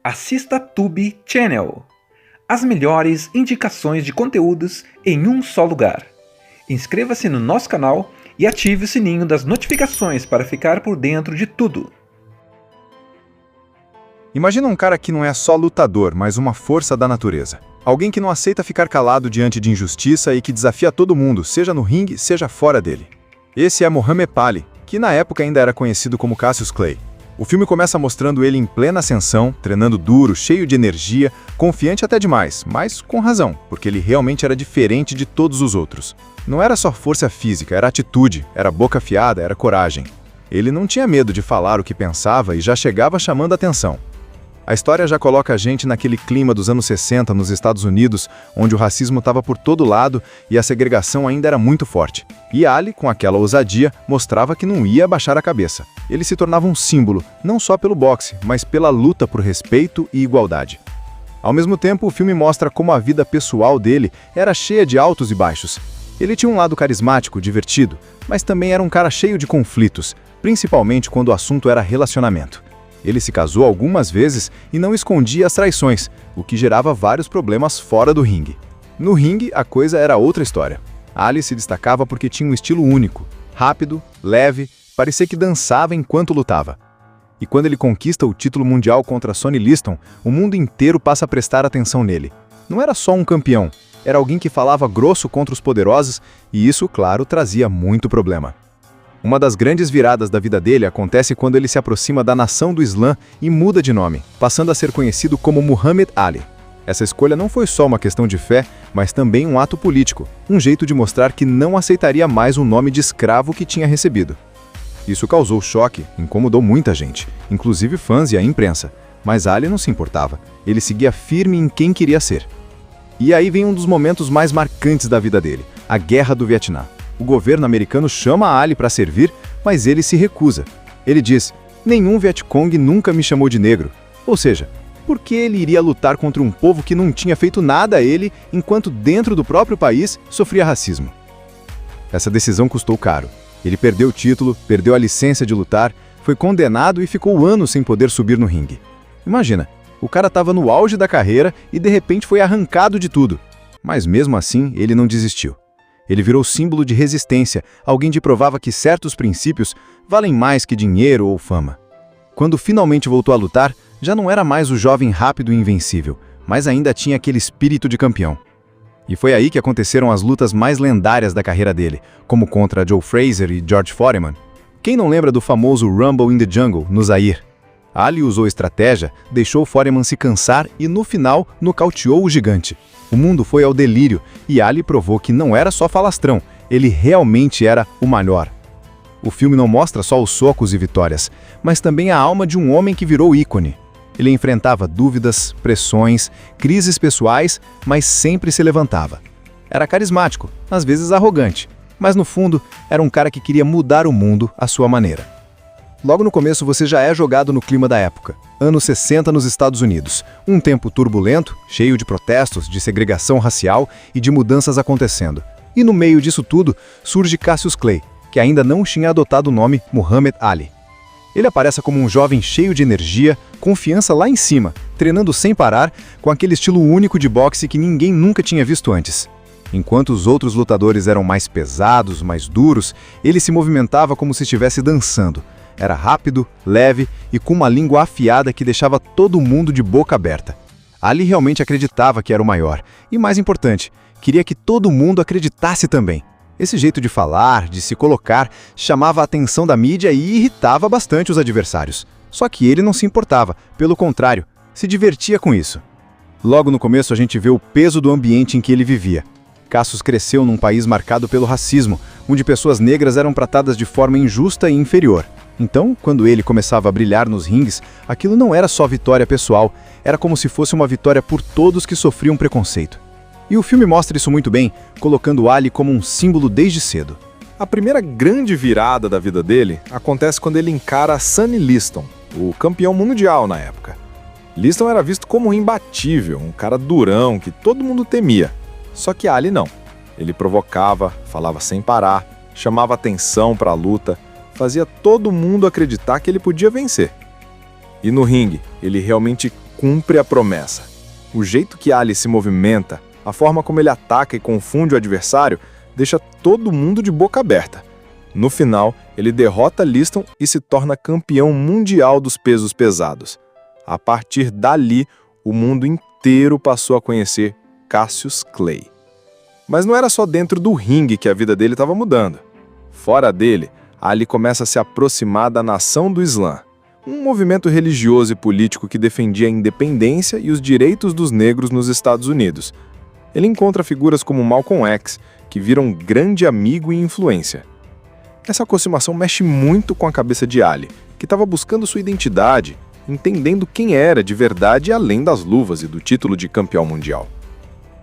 assista Tube Channel. As melhores indicações de conteúdos em um só lugar. Inscreva-se no nosso canal e ative o sininho das notificações para ficar por dentro de tudo. Imagina um cara que não é só lutador, mas uma força da natureza. Alguém que não aceita ficar calado diante de injustiça e que desafia todo mundo, seja no ringue, seja fora dele. Esse é Muhammad Ali, que na época ainda era conhecido como Cassius Clay. O filme começa mostrando ele em plena ascensão, treinando duro, cheio de energia, confiante até demais, mas com razão, porque ele realmente era diferente de todos os outros. Não era só força física, era atitude, era boca afiada, era coragem. Ele não tinha medo de falar o que pensava e já chegava chamando a atenção. A história já coloca a gente naquele clima dos anos 60 nos Estados Unidos, onde o racismo estava por todo lado e a segregação ainda era muito forte. E Ali, com aquela ousadia, mostrava que não ia abaixar a cabeça. Ele se tornava um símbolo, não só pelo boxe, mas pela luta por respeito e igualdade. Ao mesmo tempo, o filme mostra como a vida pessoal dele era cheia de altos e baixos. Ele tinha um lado carismático, divertido, mas também era um cara cheio de conflitos, principalmente quando o assunto era relacionamento. Ele se casou algumas vezes e não escondia as traições, o que gerava vários problemas fora do ringue. No ringue, a coisa era outra história. Ali se destacava porque tinha um estilo único, rápido, leve, parecia que dançava enquanto lutava. E quando ele conquista o título mundial contra Sonny Liston, o mundo inteiro passa a prestar atenção nele. Não era só um campeão, era alguém que falava grosso contra os poderosos e isso, claro, trazia muito problema. Uma das grandes viradas da vida dele acontece quando ele se aproxima da nação do Islã e muda de nome, passando a ser conhecido como Muhammad Ali. Essa escolha não foi só uma questão de fé, mas também um ato político, um jeito de mostrar que não aceitaria mais o nome de escravo que tinha recebido. Isso causou choque, incomodou muita gente, inclusive fãs e a imprensa, mas Ali não se importava, ele seguia firme em quem queria ser. E aí vem um dos momentos mais marcantes da vida dele, a Guerra do Vietnã. O governo americano chama Ali para servir, mas ele se recusa. Ele diz, nenhum Vietcong nunca me chamou de negro. Ou seja, por que ele iria lutar contra um povo que não tinha feito nada a ele, enquanto dentro do próprio país sofria racismo? Essa decisão custou caro. Ele perdeu o título, perdeu a licença de lutar, foi condenado e ficou anos sem poder subir no ringue. Imagina, o cara estava no auge da carreira e de repente foi arrancado de tudo. Mas mesmo assim, ele não desistiu. Ele virou símbolo de resistência, alguém que provava que certos princípios valem mais que dinheiro ou fama. Quando finalmente voltou a lutar, já não era mais o jovem rápido e invencível, mas ainda tinha aquele espírito de campeão. E foi aí que aconteceram as lutas mais lendárias da carreira dele, como contra Joe Frazier e George Foreman. Quem não lembra do famoso Rumble in the Jungle, no Zaire? Ali usou estratégia, deixou Foreman se cansar e no final nocauteou o gigante. O mundo foi ao delírio e Ali provou que não era só falastrão, ele realmente era o melhor. O filme não mostra só os socos e vitórias, mas também a alma de um homem que virou ícone. Ele enfrentava dúvidas, pressões, crises pessoais, mas sempre se levantava. Era carismático, às vezes arrogante, mas no fundo era um cara que queria mudar o mundo à sua maneira. Logo no começo você já é jogado no clima da época, anos 60 nos Estados Unidos, um tempo turbulento, cheio de protestos, de segregação racial e de mudanças acontecendo. E no meio disso tudo surge Cassius Clay, que ainda não tinha adotado o nome Muhammad Ali. Ele aparece como um jovem cheio de energia, confiança lá em cima, treinando sem parar, com aquele estilo único de boxe que ninguém nunca tinha visto antes. Enquanto os outros lutadores eram mais pesados, mais duros, ele se movimentava como se estivesse dançando. Era rápido, leve e com uma língua afiada que deixava todo mundo de boca aberta. Ali realmente acreditava que era o maior. E mais importante, queria que todo mundo acreditasse também. Esse jeito de falar, de se colocar, chamava a atenção da mídia e irritava bastante os adversários. Só que ele não se importava, pelo contrário, se divertia com isso. Logo no começo a gente vê o peso do ambiente em que ele vivia. Cassius cresceu num país marcado pelo racismo, onde pessoas negras eram tratadas de forma injusta e inferior. Então, quando ele começava a brilhar nos ringues, aquilo não era só vitória pessoal, era como se fosse uma vitória por todos que sofriam preconceito. E o filme mostra isso muito bem, colocando Ali como um símbolo desde cedo. A primeira grande virada da vida dele acontece quando ele encara Sonny Liston, o campeão mundial na época. Liston era visto como imbatível, um cara durão que todo mundo temia. Só que Ali não. Ele provocava, falava sem parar, chamava atenção para a luta, fazia todo mundo acreditar que ele podia vencer. E no ringue, ele realmente cumpre a promessa. O jeito que Ali se movimenta, a forma como ele ataca e confunde o adversário, deixa todo mundo de boca aberta. No final, ele derrota Liston e se torna campeão mundial dos pesos pesados. A partir dali, o mundo inteiro passou a conhecer Cassius Clay. Mas não era só dentro do ringue que a vida dele estava mudando. Fora dele, Ali começa a se aproximar da Nação do Islã, um movimento religioso e político que defendia a independência e os direitos dos negros nos Estados Unidos. Ele encontra figuras como Malcolm X, que viram um grande amigo e influência. Essa aproximação mexe muito com a cabeça de Ali, que estava buscando sua identidade, entendendo quem era de verdade além das luvas e do título de campeão mundial.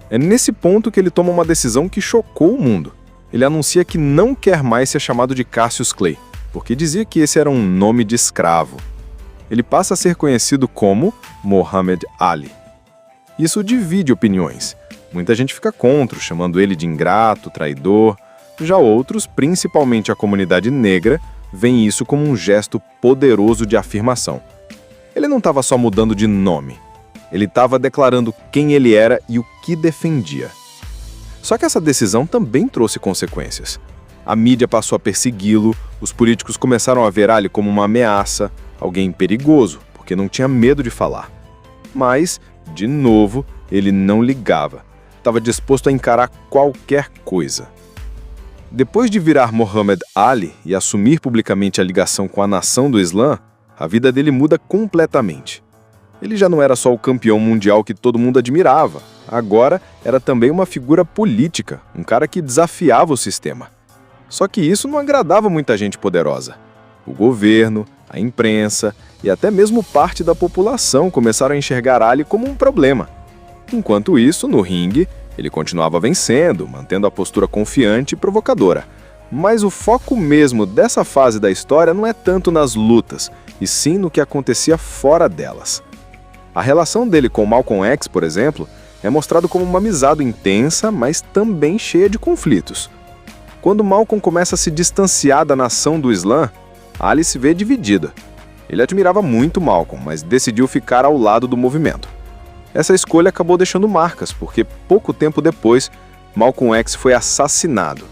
É nesse ponto que ele toma uma decisão que chocou o mundo. Ele anuncia que não quer mais ser chamado de Cassius Clay, porque dizia que esse era um nome de escravo. Ele passa a ser conhecido como Muhammad Ali. Isso divide opiniões. Muita gente fica contra, chamando ele de ingrato, traidor. Já outros, principalmente a comunidade negra, veem isso como um gesto poderoso de afirmação. Ele não estava só mudando de nome. Ele estava declarando quem ele era e o que defendia. Só que essa decisão também trouxe consequências. A mídia passou a persegui-lo, os políticos começaram a ver Ali como uma ameaça, alguém perigoso, porque não tinha medo de falar. Mas, de novo, ele não ligava. Estava disposto a encarar qualquer coisa. Depois de virar Muhammad Ali e assumir publicamente a ligação com a nação do Islã, a vida dele muda completamente. Ele já não era só o campeão mundial que todo mundo admirava, agora era também uma figura política, um cara que desafiava o sistema. Só que isso não agradava muita gente poderosa. O governo, a imprensa e até mesmo parte da população começaram a enxergar Ali como um problema. Enquanto isso, no ringue, ele continuava vencendo, mantendo a postura confiante e provocadora. Mas o foco mesmo dessa fase da história não é tanto nas lutas, e sim no que acontecia fora delas. A relação dele com Malcolm X, por exemplo, é mostrado como uma amizade intensa, mas também cheia de conflitos. Quando Malcolm começa a se distanciar da nação do Islã, Ali se vê dividida. Ele admirava muito Malcolm, mas decidiu ficar ao lado do movimento. Essa escolha acabou deixando marcas, porque pouco tempo depois, Malcolm X foi assassinado,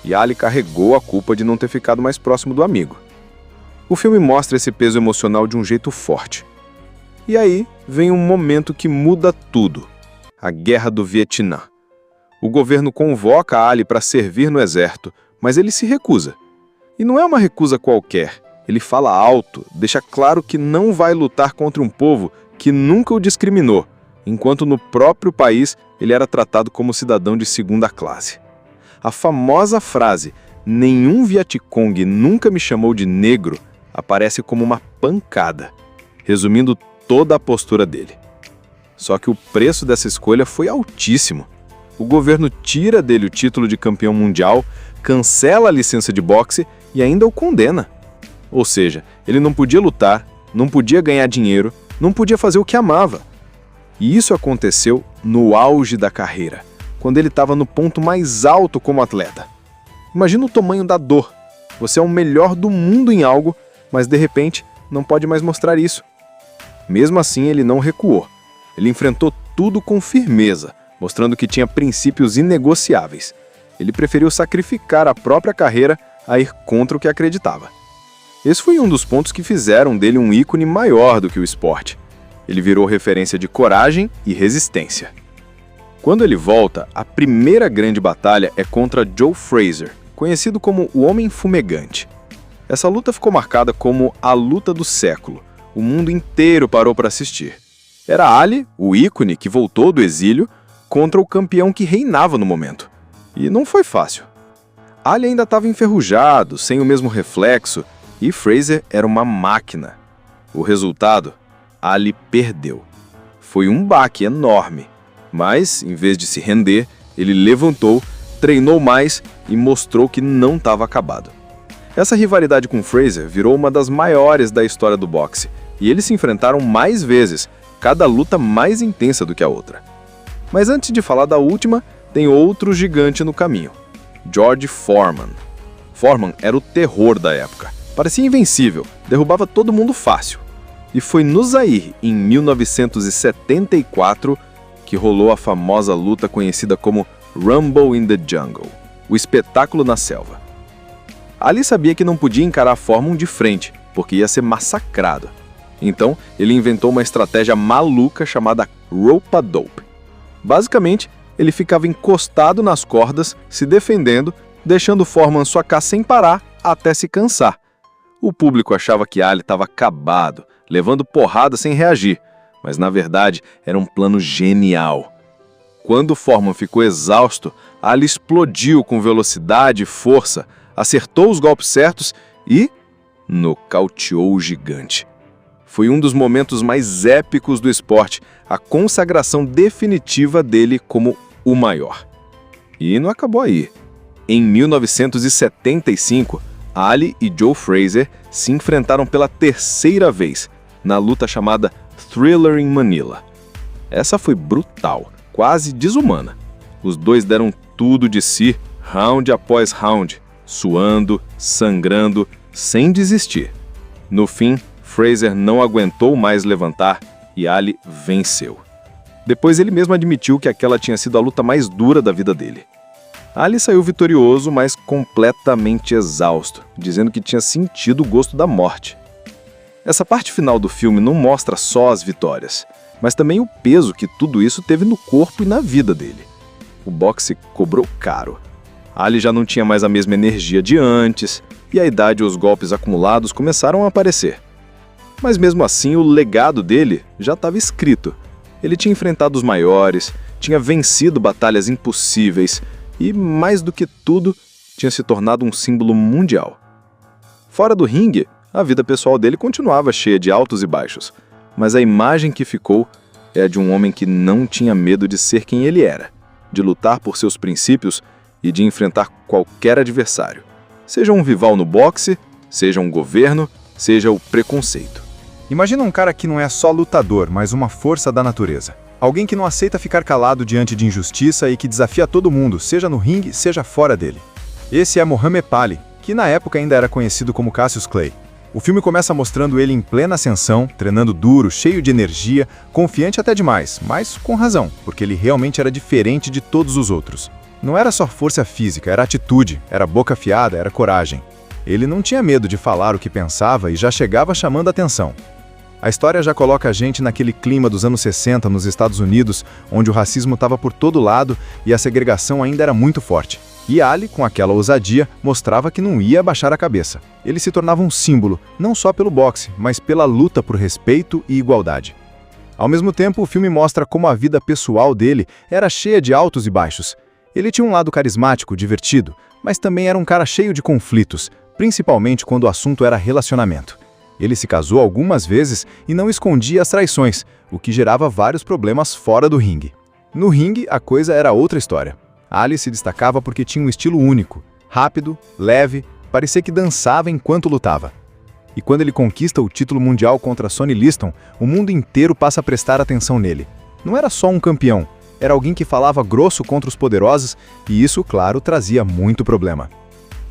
e Ali carregou a culpa de não ter ficado mais próximo do amigo. O filme mostra esse peso emocional de um jeito forte. E aí vem um momento que muda tudo: a Guerra do Vietnã. O governo convoca Ali para servir no exército, mas ele se recusa. E não é uma recusa qualquer. Ele fala alto, deixa claro que não vai lutar contra um povo que nunca o discriminou, enquanto no próprio país ele era tratado como cidadão de segunda classe. A famosa frase "nenhum Vietcong nunca me chamou de negro" aparece como uma pancada, resumindo toda a postura dele. Só que o preço dessa escolha foi altíssimo. O governo tira dele o título de campeão mundial, cancela a licença de boxe e ainda o condena. Ou seja, ele não podia lutar, não podia ganhar dinheiro, não podia fazer o que amava. E isso aconteceu no auge da carreira, quando ele estava no ponto mais alto como atleta. Imagina o tamanho da dor. Você é o melhor do mundo em algo, mas de repente não pode mais mostrar isso. Mesmo assim, ele não recuou. Ele enfrentou tudo com firmeza, mostrando que tinha princípios inegociáveis. Ele preferiu sacrificar a própria carreira a ir contra o que acreditava. Esse foi um dos pontos que fizeram dele um ícone maior do que o esporte. Ele virou referência de coragem e resistência. Quando ele volta, a primeira grande batalha é contra Joe Frazier, conhecido como o Homem Fumegante. Essa luta ficou marcada como a luta do século. O mundo inteiro parou para assistir. Era Ali, o ícone que voltou do exílio, contra o campeão que reinava no momento. E não foi fácil. Ali ainda estava enferrujado, sem o mesmo reflexo, e Frazier era uma máquina. O resultado? Ali perdeu. Foi um baque enorme. Mas, em vez de se render, ele levantou, treinou mais e mostrou que não estava acabado. Essa rivalidade com Frazier virou uma das maiores da história do boxe, e eles se enfrentaram mais vezes, cada luta mais intensa do que a outra. Mas antes de falar da última, tem outro gigante no caminho: George Foreman. Foreman era o terror da época. Parecia invencível, derrubava todo mundo fácil. E foi no Zaire, em 1974, que rolou a famosa luta conhecida como Rumble in the Jungle, o espetáculo na selva. Ali sabia que não podia encarar Foreman de frente, porque ia ser massacrado. Então, ele inventou uma estratégia maluca chamada rope-a-dope. Basicamente, ele ficava encostado nas cordas, se defendendo, deixando Foreman socar sem parar até se cansar. O público achava que Ali estava acabado, levando porrada sem reagir, mas na verdade era um plano genial. Quando Foreman ficou exausto, Ali explodiu com velocidade e força, acertou os golpes certos e nocauteou o gigante. Foi um dos momentos mais épicos do esporte, a consagração definitiva dele como o maior. E não acabou aí. Em 1975, Ali e Joe Frazier se enfrentaram pela terceira vez, na luta chamada Thriller in Manila. Essa foi brutal, quase desumana. Os dois deram tudo de si, round após round, suando, sangrando, sem desistir. No fim, Frazier não aguentou mais levantar e Ali venceu. Depois ele mesmo admitiu que aquela tinha sido a luta mais dura da vida dele. Ali saiu vitorioso, mas completamente exausto, dizendo que tinha sentido o gosto da morte. Essa parte final do filme não mostra só as vitórias, mas também o peso que tudo isso teve no corpo e na vida dele. O boxe cobrou caro. Ali já não tinha mais a mesma energia de antes, e a idade e os golpes acumulados começaram a aparecer. Mas mesmo assim, o legado dele já estava escrito. Ele tinha enfrentado os maiores, tinha vencido batalhas impossíveis e, mais do que tudo, tinha se tornado um símbolo mundial. Fora do ringue, a vida pessoal dele continuava cheia de altos e baixos, mas a imagem que ficou é a de um homem que não tinha medo de ser quem ele era, de lutar por seus princípios e de enfrentar qualquer adversário, seja um rival no boxe, seja um governo, seja o preconceito. Imagina um cara que não é só lutador, mas uma força da natureza. Alguém que não aceita ficar calado diante de injustiça e que desafia todo mundo, seja no ringue, seja fora dele. Esse é Muhammad Ali, que na época ainda era conhecido como Cassius Clay. O filme começa mostrando ele em plena ascensão, treinando duro, cheio de energia, confiante até demais, mas com razão, porque ele realmente era diferente de todos os outros. Não era só força física, era atitude, era boca afiada, era coragem. Ele não tinha medo de falar o que pensava e já chegava chamando atenção. A história já coloca a gente naquele clima dos anos 60 nos Estados Unidos, onde o racismo estava por todo lado e a segregação ainda era muito forte. E Ali, com aquela ousadia, mostrava que não ia abaixar a cabeça. Ele se tornava um símbolo, não só pelo boxe, mas pela luta por respeito e igualdade. Ao mesmo tempo, o filme mostra como a vida pessoal dele era cheia de altos e baixos. Ele tinha um lado carismático, divertido, mas também era um cara cheio de conflitos, principalmente quando o assunto era relacionamento. Ele se casou algumas vezes e não escondia as traições, o que gerava vários problemas fora do ringue. No ringue, a coisa era outra história. Ali se destacava porque tinha um estilo único, rápido, leve, parecia que dançava enquanto lutava. E quando ele conquista o título mundial contra Sonny Liston, o mundo inteiro passa a prestar atenção nele. Não era só um campeão, era alguém que falava grosso contra os poderosos e isso, claro, trazia muito problema.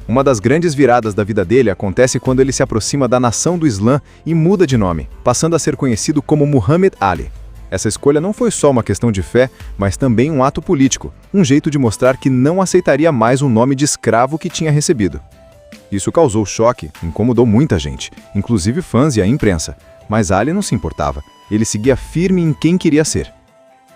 Uma das grandes viradas da vida dele acontece quando ele se aproxima da nação do Islã e muda de nome, passando a ser conhecido como Muhammad Ali. Essa escolha não foi só uma questão de fé, mas também um ato político, um jeito de mostrar que não aceitaria mais o nome de escravo que tinha recebido. Isso causou choque, incomodou muita gente, inclusive fãs e a imprensa, mas Ali não se importava, ele seguia firme em quem queria ser.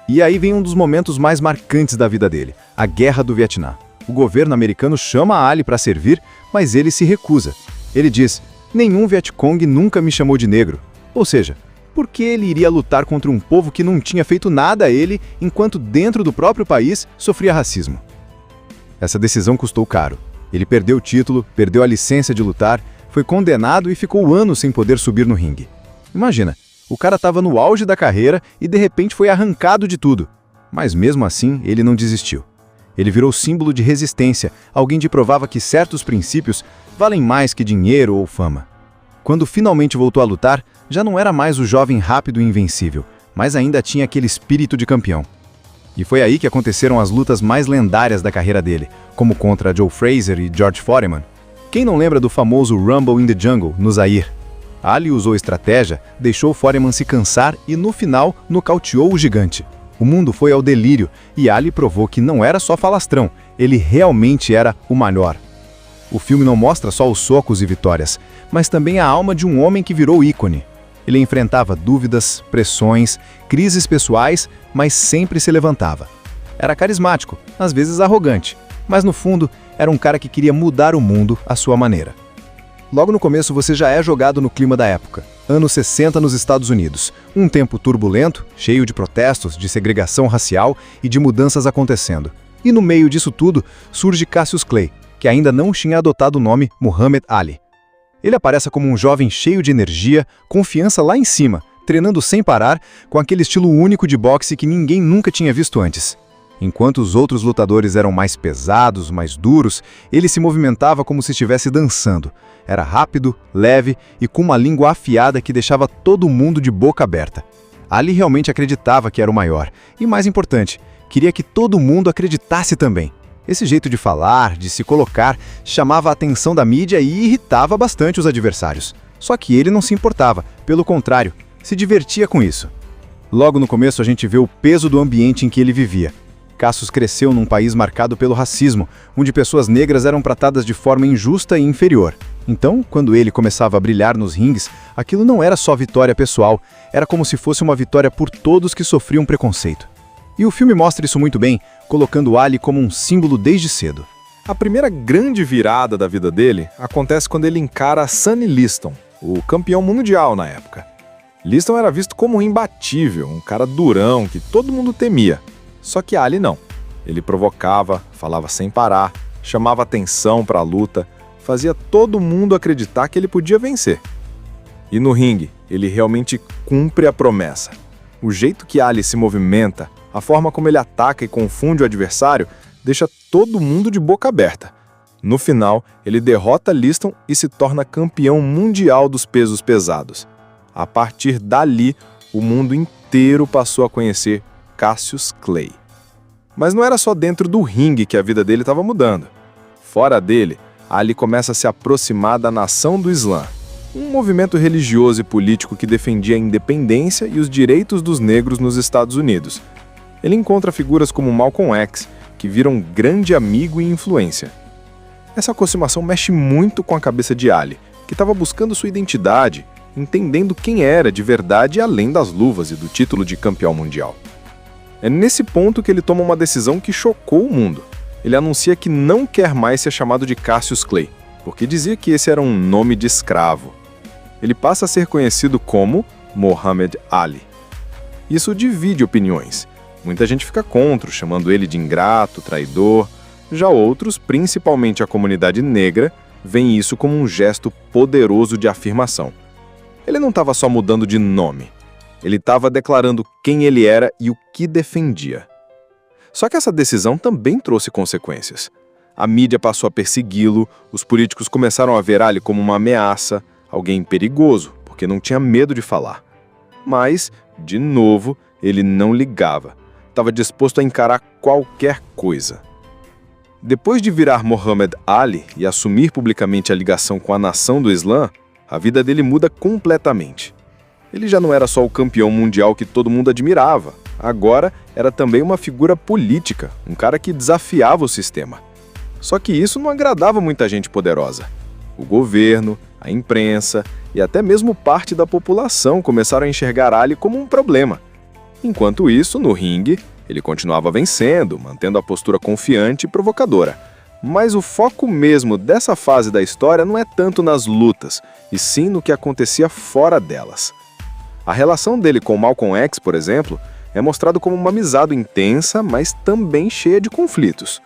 E aí vem um dos momentos mais marcantes da vida dele, a Guerra do Vietnã. O governo americano chama Ali para servir, mas ele se recusa. Ele diz, nenhum Vietcong nunca me chamou de negro, ou seja, por que ele iria lutar contra um povo que não tinha feito nada a ele, enquanto dentro do próprio país sofria racismo? Essa decisão custou caro. Ele perdeu o título, perdeu a licença de lutar, foi condenado e ficou anos sem poder subir no ringue. Imagina, o cara estava no auge da carreira e de repente foi arrancado de tudo. Mas mesmo assim, ele não desistiu. Ele virou símbolo de resistência, alguém que provava que certos princípios valem mais que dinheiro ou fama. Quando finalmente voltou a lutar, já não era mais o jovem rápido e invencível, mas ainda tinha aquele espírito de campeão. E foi aí que aconteceram as lutas mais lendárias da carreira dele, como contra Joe Frazier e George Foreman. Quem não lembra do famoso Rumble in the Jungle, no Zaire? Ali usou estratégia, deixou Foreman se cansar e, no final, nocauteou o gigante. O mundo foi ao delírio e Ali provou que não era só falastrão, ele realmente era o maior. O filme não mostra só os socos e vitórias, mas também a alma de um homem que virou ícone. Ele enfrentava dúvidas, pressões, crises pessoais, mas sempre se levantava. Era carismático, às vezes arrogante, mas no fundo era um cara que queria mudar o mundo à sua maneira. Logo no começo você já é jogado no clima da época. Anos 60 nos Estados Unidos. Um tempo turbulento, cheio de protestos, de segregação racial e de mudanças acontecendo. E no meio disso tudo, surge Cassius Clay, que ainda não tinha adotado o nome Muhammad Ali. Ele aparece como um jovem cheio de energia, confiança lá em cima, treinando sem parar, com aquele estilo único de boxe que ninguém nunca tinha visto antes. Enquanto os outros lutadores eram mais pesados, mais duros, ele se movimentava como se estivesse dançando. Era rápido, leve e com uma língua afiada que deixava todo mundo de boca aberta. Ali realmente acreditava que era o maior. E mais importante, queria que todo mundo acreditasse também. Esse jeito de falar, de se colocar, chamava a atenção da mídia e irritava bastante os adversários. Só que ele não se importava, pelo contrário, se divertia com isso. Logo no começo a gente vê o peso do ambiente em que ele vivia. Cassius cresceu num país marcado pelo racismo, onde pessoas negras eram tratadas de forma injusta e inferior. Então, quando ele começava a brilhar nos ringues, aquilo não era só vitória pessoal, era como se fosse uma vitória por todos que sofriam preconceito. E o filme mostra isso muito bem, colocando Ali como um símbolo desde cedo. A primeira grande virada da vida dele acontece quando ele encara Sonny Liston, o campeão mundial na época. Liston era visto como imbatível, um cara durão que todo mundo temia. Só que Ali não. Ele provocava, falava sem parar, chamava atenção para a luta, fazia todo mundo acreditar que ele podia vencer. E no ringue, ele realmente cumpre a promessa. O jeito que Ali se movimenta, a forma como ele ataca e confunde o adversário, deixa todo mundo de boca aberta. No final, ele derrota Liston e se torna campeão mundial dos pesos pesados. A partir dali, o mundo inteiro passou a conhecer Cassius Clay. Mas não era só dentro do ringue que a vida dele estava mudando. Fora dele, Ali começa a se aproximar da nação do Islã, um movimento religioso e político que defendia a independência e os direitos dos negros nos Estados Unidos. Ele encontra figuras como Malcolm X, que viram um grande amigo e influência. Essa aproximação mexe muito com a cabeça de Ali, que estava buscando sua identidade, entendendo quem era de verdade além das luvas e do título de campeão mundial. É nesse ponto que ele toma uma decisão que chocou o mundo. Ele anuncia que não quer mais ser chamado de Cassius Clay, porque dizia que esse era um nome de escravo. Ele passa a ser conhecido como Muhammad Ali. Isso divide opiniões. Muita gente fica contra, chamando ele de ingrato, traidor. Já outros, principalmente a comunidade negra, veem isso como um gesto poderoso de afirmação. Ele não estava só mudando de nome. Ele estava declarando quem ele era e o que defendia. Só que essa decisão também trouxe consequências. A mídia passou a persegui-lo, os políticos começaram a ver Ali como uma ameaça, alguém perigoso, porque não tinha medo de falar. Mas, de novo, ele não ligava. Estava disposto a encarar qualquer coisa. Depois de virar Muhammad Ali e assumir publicamente a ligação com a nação do Islã, a vida dele muda completamente. Ele já não era só o campeão mundial que todo mundo admirava. Agora era também uma figura política, um cara que desafiava o sistema. Só que isso não agradava muita gente poderosa. O governo, a imprensa e até mesmo parte da população começaram a enxergar Ali como um problema. Enquanto isso, no ringue, ele continuava vencendo, mantendo a postura confiante e provocadora. Mas o foco mesmo dessa fase da história não é tanto nas lutas, e sim no que acontecia fora delas. A relação dele com Malcolm X, por exemplo, é mostrado como uma amizade intensa, mas também cheia de conflitos.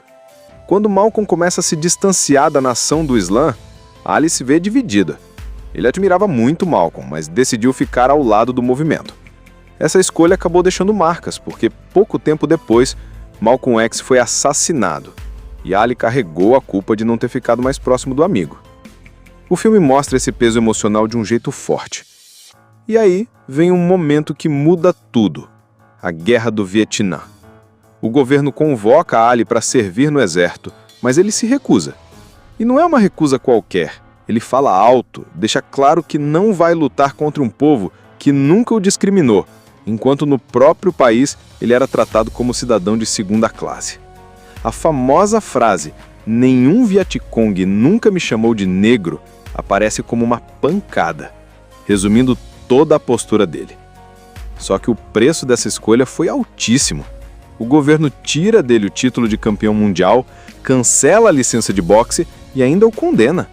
Quando Malcolm começa a se distanciar da nação do Islã, Ali se vê dividida. Ele admirava muito Malcolm, mas decidiu ficar ao lado do movimento. Essa escolha acabou deixando marcas, porque pouco tempo depois, Malcolm X foi assassinado, e Ali carregou a culpa de não ter ficado mais próximo do amigo. O filme mostra esse peso emocional de um jeito forte. E aí vem um momento que muda tudo: a Guerra do Vietnã. O governo convoca Ali para servir no exército, mas ele se recusa. E não é uma recusa qualquer, Ele fala alto, deixa claro que não vai lutar contra um povo que nunca o discriminou, enquanto no próprio país ele era tratado como cidadão de segunda classe. A famosa frase "nenhum Vietcong nunca me chamou de negro" aparece como uma pancada, resumindo toda a postura dele. Só que o preço dessa escolha foi altíssimo. O governo tira dele o título de campeão mundial, cancela a licença de boxe e ainda o condena.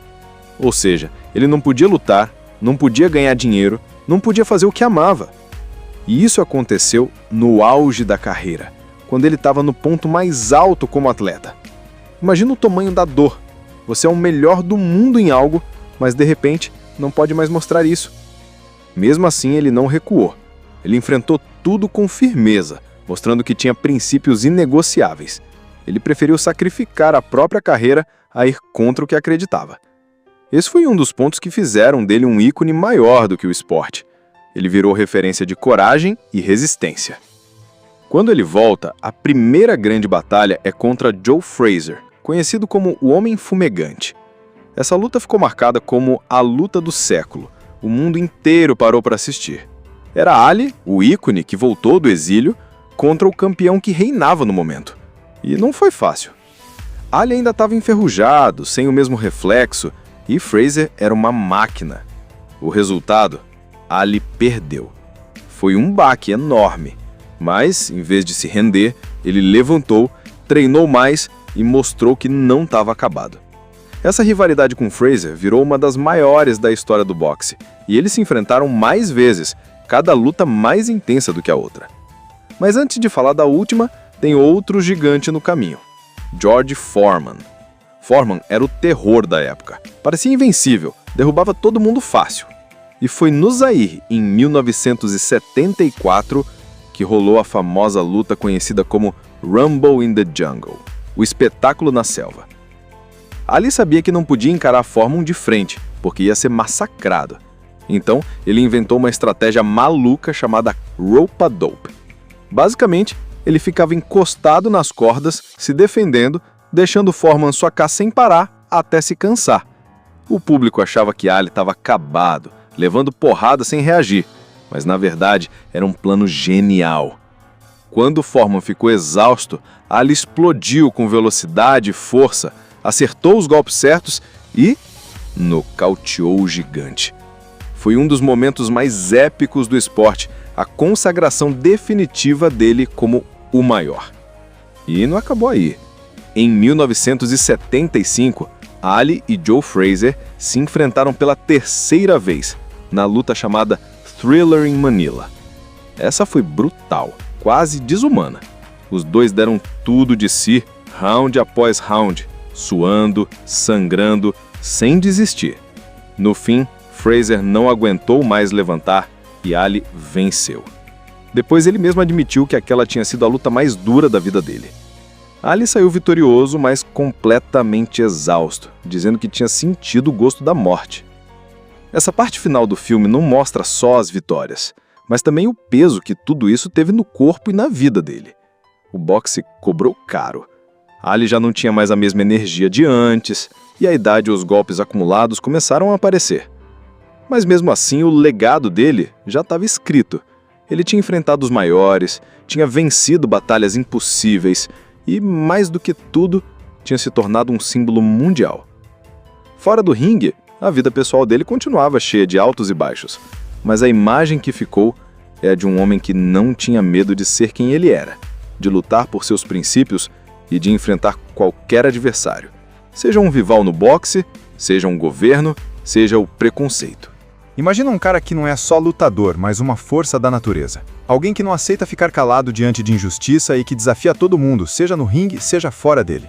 Ou seja, ele não podia lutar, não podia ganhar dinheiro, não podia fazer o que amava. E isso aconteceu no auge da carreira, quando ele estava no ponto mais alto como atleta. Imagina o tamanho da dor. Você é o melhor do mundo em algo, mas de repente não pode mais mostrar isso. Mesmo assim, ele não recuou. Ele enfrentou tudo com firmeza, mostrando que tinha princípios inegociáveis. Ele preferiu sacrificar a própria carreira a ir contra o que acreditava. Esse foi um dos pontos que fizeram dele um ícone maior do que o esporte. Ele virou referência de coragem e resistência. Quando ele volta, a primeira grande batalha é contra Joe Frazier, conhecido como o Homem Fumegante. Essa luta ficou marcada como a luta do século. O mundo inteiro parou para assistir. Era Ali, o ícone que voltou do exílio, contra o campeão que reinava no momento. E não foi fácil. Ali ainda estava enferrujado, sem o mesmo reflexo, e Frazier era uma máquina. O resultado? Ali perdeu. Foi um baque enorme, mas, em vez de se render, ele levantou, treinou mais e mostrou que não estava acabado. Essa rivalidade com Frazier virou uma das maiores da história do boxe, e eles se enfrentaram mais vezes, cada luta mais intensa do que a outra. Mas antes de falar da última, tem outro gigante no caminho: George Foreman. Foreman era o terror da época. Parecia invencível, derrubava todo mundo fácil. E foi no Zaire, em 1974, que rolou a famosa luta conhecida como Rumble in the Jungle, o espetáculo na selva. Ali sabia que não podia encarar Foreman de frente, porque ia ser massacrado. Então, ele inventou uma estratégia maluca chamada rope-a-dope. Basicamente, ele ficava encostado nas cordas, se defendendo, deixando Foreman socar sem parar até se cansar. O público achava que Ali estava acabado, levando porrada sem reagir, mas na verdade era um plano genial. Quando Foreman ficou exausto, Ali explodiu com velocidade e força, acertou os golpes certos e nocauteou o gigante. Foi um dos momentos mais épicos do esporte, a consagração definitiva dele como o maior. E não acabou aí. Em 1975, Ali e Joe Frazier se enfrentaram pela terceira vez, na luta chamada Thriller in Manila. Essa foi brutal, quase desumana. Os dois deram tudo de si, round após round, suando, sangrando, sem desistir. No fim, Frazier não aguentou mais levantar e Ali venceu. Depois ele mesmo admitiu que aquela tinha sido a luta mais dura da vida dele. Ali saiu vitorioso, mas completamente exausto, dizendo que tinha sentido o gosto da morte. Essa parte final do filme não mostra só as vitórias, mas também o peso que tudo isso teve no corpo e na vida dele. O boxe cobrou caro. Ali já não tinha mais a mesma energia de antes, e a idade e os golpes acumulados começaram a aparecer. Mas mesmo assim, o legado dele já estava escrito. Ele tinha enfrentado os maiores, tinha vencido batalhas impossíveis e, mais do que tudo, tinha se tornado um símbolo mundial. Fora do ringue, a vida pessoal dele continuava cheia de altos e baixos, mas a imagem que ficou é a de um homem que não tinha medo de ser quem ele era, de lutar por seus princípios e de enfrentar qualquer adversário, seja um rival no boxe, seja um governo, seja o preconceito. Imagina um cara que não é só lutador, mas uma força da natureza. Alguém que não aceita ficar calado diante de injustiça e que desafia todo mundo, seja no ringue, seja fora dele.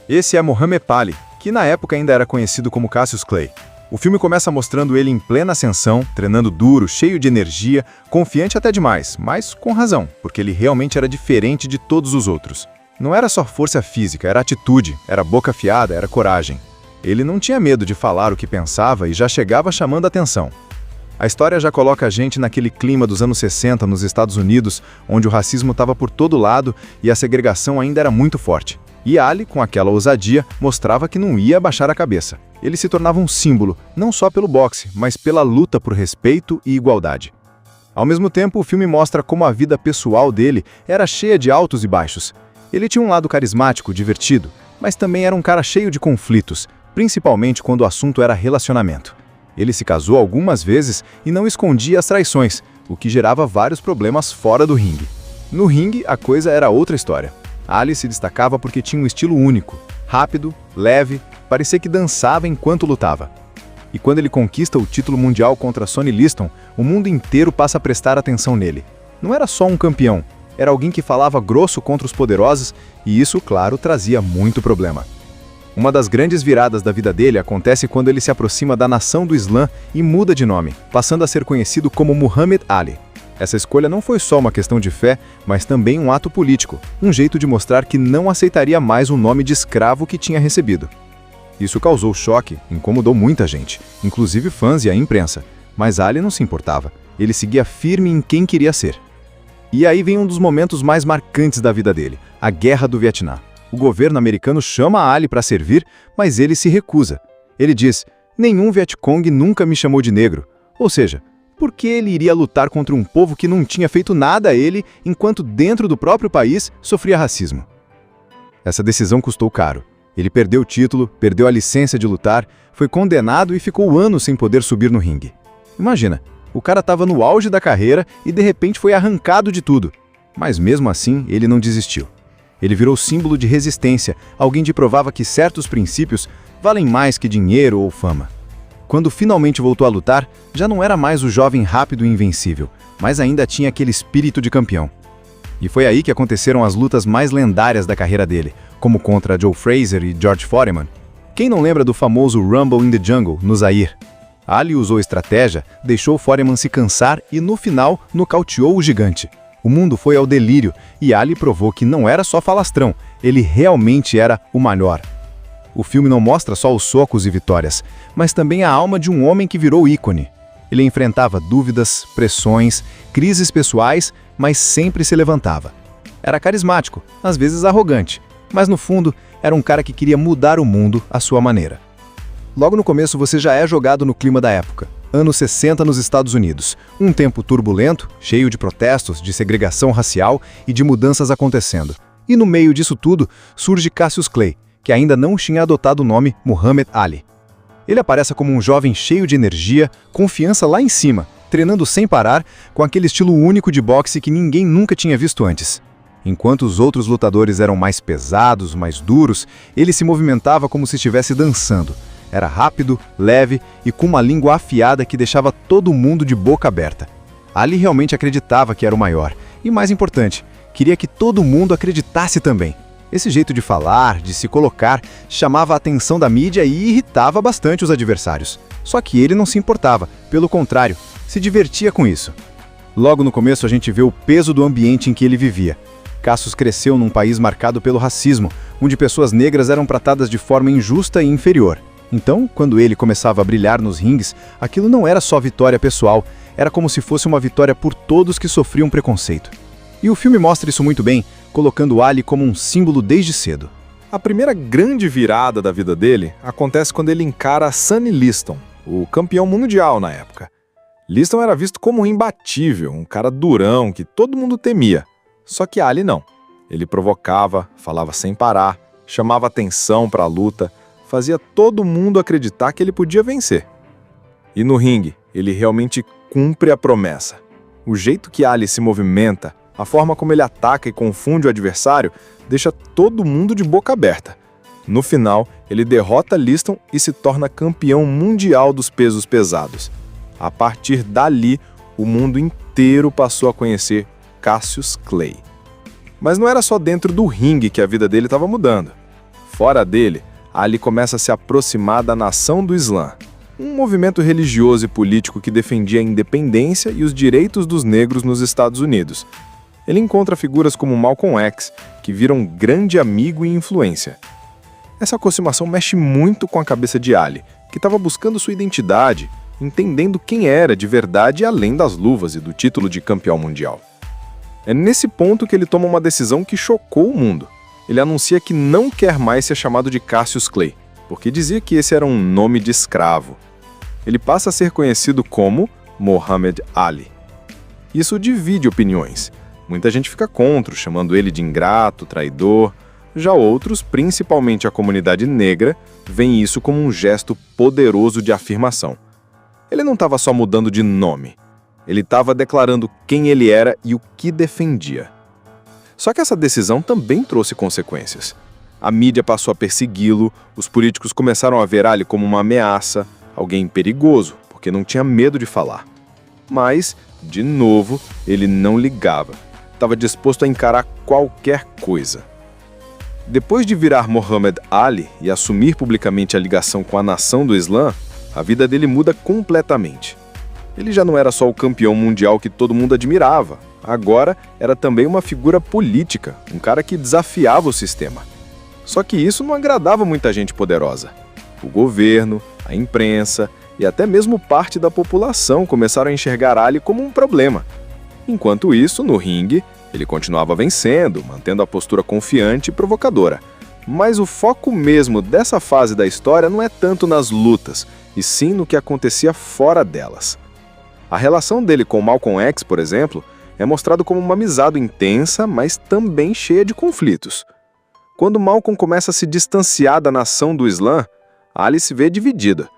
Esse é Muhammad Ali, que na época ainda era conhecido como Cassius Clay. O filme começa mostrando ele em plena ascensão, treinando duro, cheio de energia, confiante até demais, mas com razão, porque ele realmente era diferente de todos os outros. Não era só força física, era atitude, era boca afiada, era coragem. Ele não tinha medo de falar o que pensava e já chegava chamando a atenção. A história já coloca a gente naquele clima dos anos 60 nos Estados Unidos, onde o racismo estava por todo lado e a segregação ainda era muito forte. E Ali, com aquela ousadia, mostrava que não ia abaixar a cabeça. Ele se tornava um símbolo, não só pelo boxe, mas pela luta por respeito e igualdade. Ao mesmo tempo, o filme mostra como a vida pessoal dele era cheia de altos e baixos. Ele tinha um lado carismático, divertido, mas também era um cara cheio de conflitos, principalmente quando o assunto era relacionamento. Ele se casou algumas vezes e não escondia as traições, o que gerava vários problemas fora do ringue. No ringue, a coisa era outra história. Ali se destacava porque tinha um estilo único, rápido, leve, parecia que dançava enquanto lutava. E quando ele conquista o título mundial contra Sonny Liston, o mundo inteiro passa a prestar atenção nele. Não era só um campeão, era alguém que falava grosso contra os poderosos e isso, claro, trazia muito problema. Uma das grandes viradas da vida dele acontece quando ele se aproxima da nação do Islã e muda de nome, passando a ser conhecido como Muhammad Ali. Essa escolha não foi só uma questão de fé, mas também um ato político, um jeito de mostrar que não aceitaria mais o nome de escravo que tinha recebido. Isso causou choque, incomodou muita gente, inclusive fãs e a imprensa, mas Ali não se importava, ele seguia firme em quem queria ser. E aí vem um dos momentos mais marcantes da vida dele, a Guerra do Vietnã. O governo americano chama Ali para servir, mas ele se recusa. Ele diz, nenhum Vietcong nunca me chamou de negro, ou seja, por que ele iria lutar contra um povo que não tinha feito nada a ele, enquanto dentro do próprio país sofria racismo? Essa decisão custou caro. Ele perdeu o título, perdeu a licença de lutar, foi condenado e ficou anos sem poder subir no ringue. Imagina, o cara estava no auge da carreira e de repente foi arrancado de tudo. Mas mesmo assim, ele não desistiu. Ele virou símbolo de resistência, alguém que provava que certos princípios valem mais que dinheiro ou fama. Quando finalmente voltou a lutar, já não era mais o jovem rápido e invencível, mas ainda tinha aquele espírito de campeão. E foi aí que aconteceram as lutas mais lendárias da carreira dele, como contra Joe Frazier e George Foreman. Quem não lembra do famoso Rumble in the Jungle, no Zaire? Ali usou estratégia, deixou Foreman se cansar e no final nocauteou o gigante. O mundo foi ao delírio e Ali provou que não era só falastrão, ele realmente era o melhor. O filme não mostra só os socos e vitórias, mas também a alma de um homem que virou ícone. Ele enfrentava dúvidas, pressões, crises pessoais, mas sempre se levantava. Era carismático, às vezes arrogante, mas no fundo era um cara que queria mudar o mundo à sua maneira. Logo no começo você já é jogado no clima da época. Anos 60 nos Estados Unidos, um tempo turbulento, cheio de protestos, de segregação racial e de mudanças acontecendo. E no meio disso tudo surge Cassius Clay, que ainda não tinha adotado o nome Muhammad Ali. Ele aparece como um jovem cheio de energia, confiança lá em cima, treinando sem parar, com aquele estilo único de boxe que ninguém nunca tinha visto antes. Enquanto os outros lutadores eram mais pesados, mais duros, ele se movimentava como se estivesse dançando. Era rápido, leve e com uma língua afiada que deixava todo mundo de boca aberta. Ali realmente acreditava que era o maior. E mais importante, queria que todo mundo acreditasse também. Esse jeito de falar, de se colocar, chamava a atenção da mídia e irritava bastante os adversários. Só que ele não se importava, pelo contrário, se divertia com isso. Logo no começo a gente vê o peso do ambiente em que ele vivia. Cassius cresceu num país marcado pelo racismo, onde pessoas negras eram tratadas de forma injusta e inferior. Então, quando ele começava a brilhar nos ringues, aquilo não era só vitória pessoal, era como se fosse uma vitória por todos que sofriam preconceito. E o filme mostra isso muito bem, colocando Ali como um símbolo desde cedo. A primeira grande virada da vida dele acontece quando ele encara Sonny Liston, o campeão mundial na época. Liston era visto como imbatível, um cara durão que todo mundo temia. Só que Ali não. Ele provocava, falava sem parar, chamava atenção para a luta, fazia todo mundo acreditar que ele podia vencer. E no ringue, ele realmente cumpre a promessa. O jeito que Ali se movimenta, a forma como ele ataca e confunde o adversário, deixa todo mundo de boca aberta. No final, ele derrota Liston e se torna campeão mundial dos pesos pesados. A partir dali, o mundo inteiro passou a conhecer Cassius Clay. Mas não era só dentro do ringue que a vida dele estava mudando. Fora dele, Ali começa a se aproximar da nação do Islã, um movimento religioso e político que defendia a independência e os direitos dos negros nos Estados Unidos. Ele encontra figuras como Malcolm X, que viram um grande amigo e influência. Essa aproximação mexe muito com a cabeça de Ali, que estava buscando sua identidade, entendendo quem era de verdade além das luvas e do título de campeão mundial. É nesse ponto que ele toma uma decisão que chocou o mundo. ele anuncia que não quer mais ser chamado de Cassius Clay, porque dizia que esse era um nome de escravo. Ele passa a ser conhecido como Muhammad Ali. Isso divide opiniões. Muita gente fica contra, chamando ele de ingrato, traidor. Já outros, principalmente a comunidade negra, veem isso como um gesto poderoso de afirmação. Ele não estava só mudando de nome. Ele estava declarando quem ele era e o que defendia. Só que essa decisão também trouxe consequências. A mídia passou a persegui-lo, os políticos começaram a ver Ali como uma ameaça, alguém perigoso, porque não tinha medo de falar. Mas, de novo, ele não ligava. Estava disposto a encarar qualquer coisa. Depois de virar Muhammad Ali e assumir publicamente a ligação com a nação do Islã, a vida dele muda completamente. Ele já não era só o campeão mundial que todo mundo admirava. Agora era também uma figura política, um cara que desafiava o sistema. Só que isso não agradava muita gente poderosa. O governo, a imprensa e até mesmo parte da população começaram a enxergar Ali como um problema. Enquanto isso, no ringue, ele continuava vencendo, mantendo a postura confiante e provocadora. Mas o foco mesmo dessa fase da história não é tanto nas lutas, e sim no que acontecia fora delas. A relação dele com Malcolm X, por exemplo, é mostrado como uma amizade intensa, mas também cheia de conflitos. Quando Malcolm começa a se distanciar da nação do Islã, Ali se vê dividida.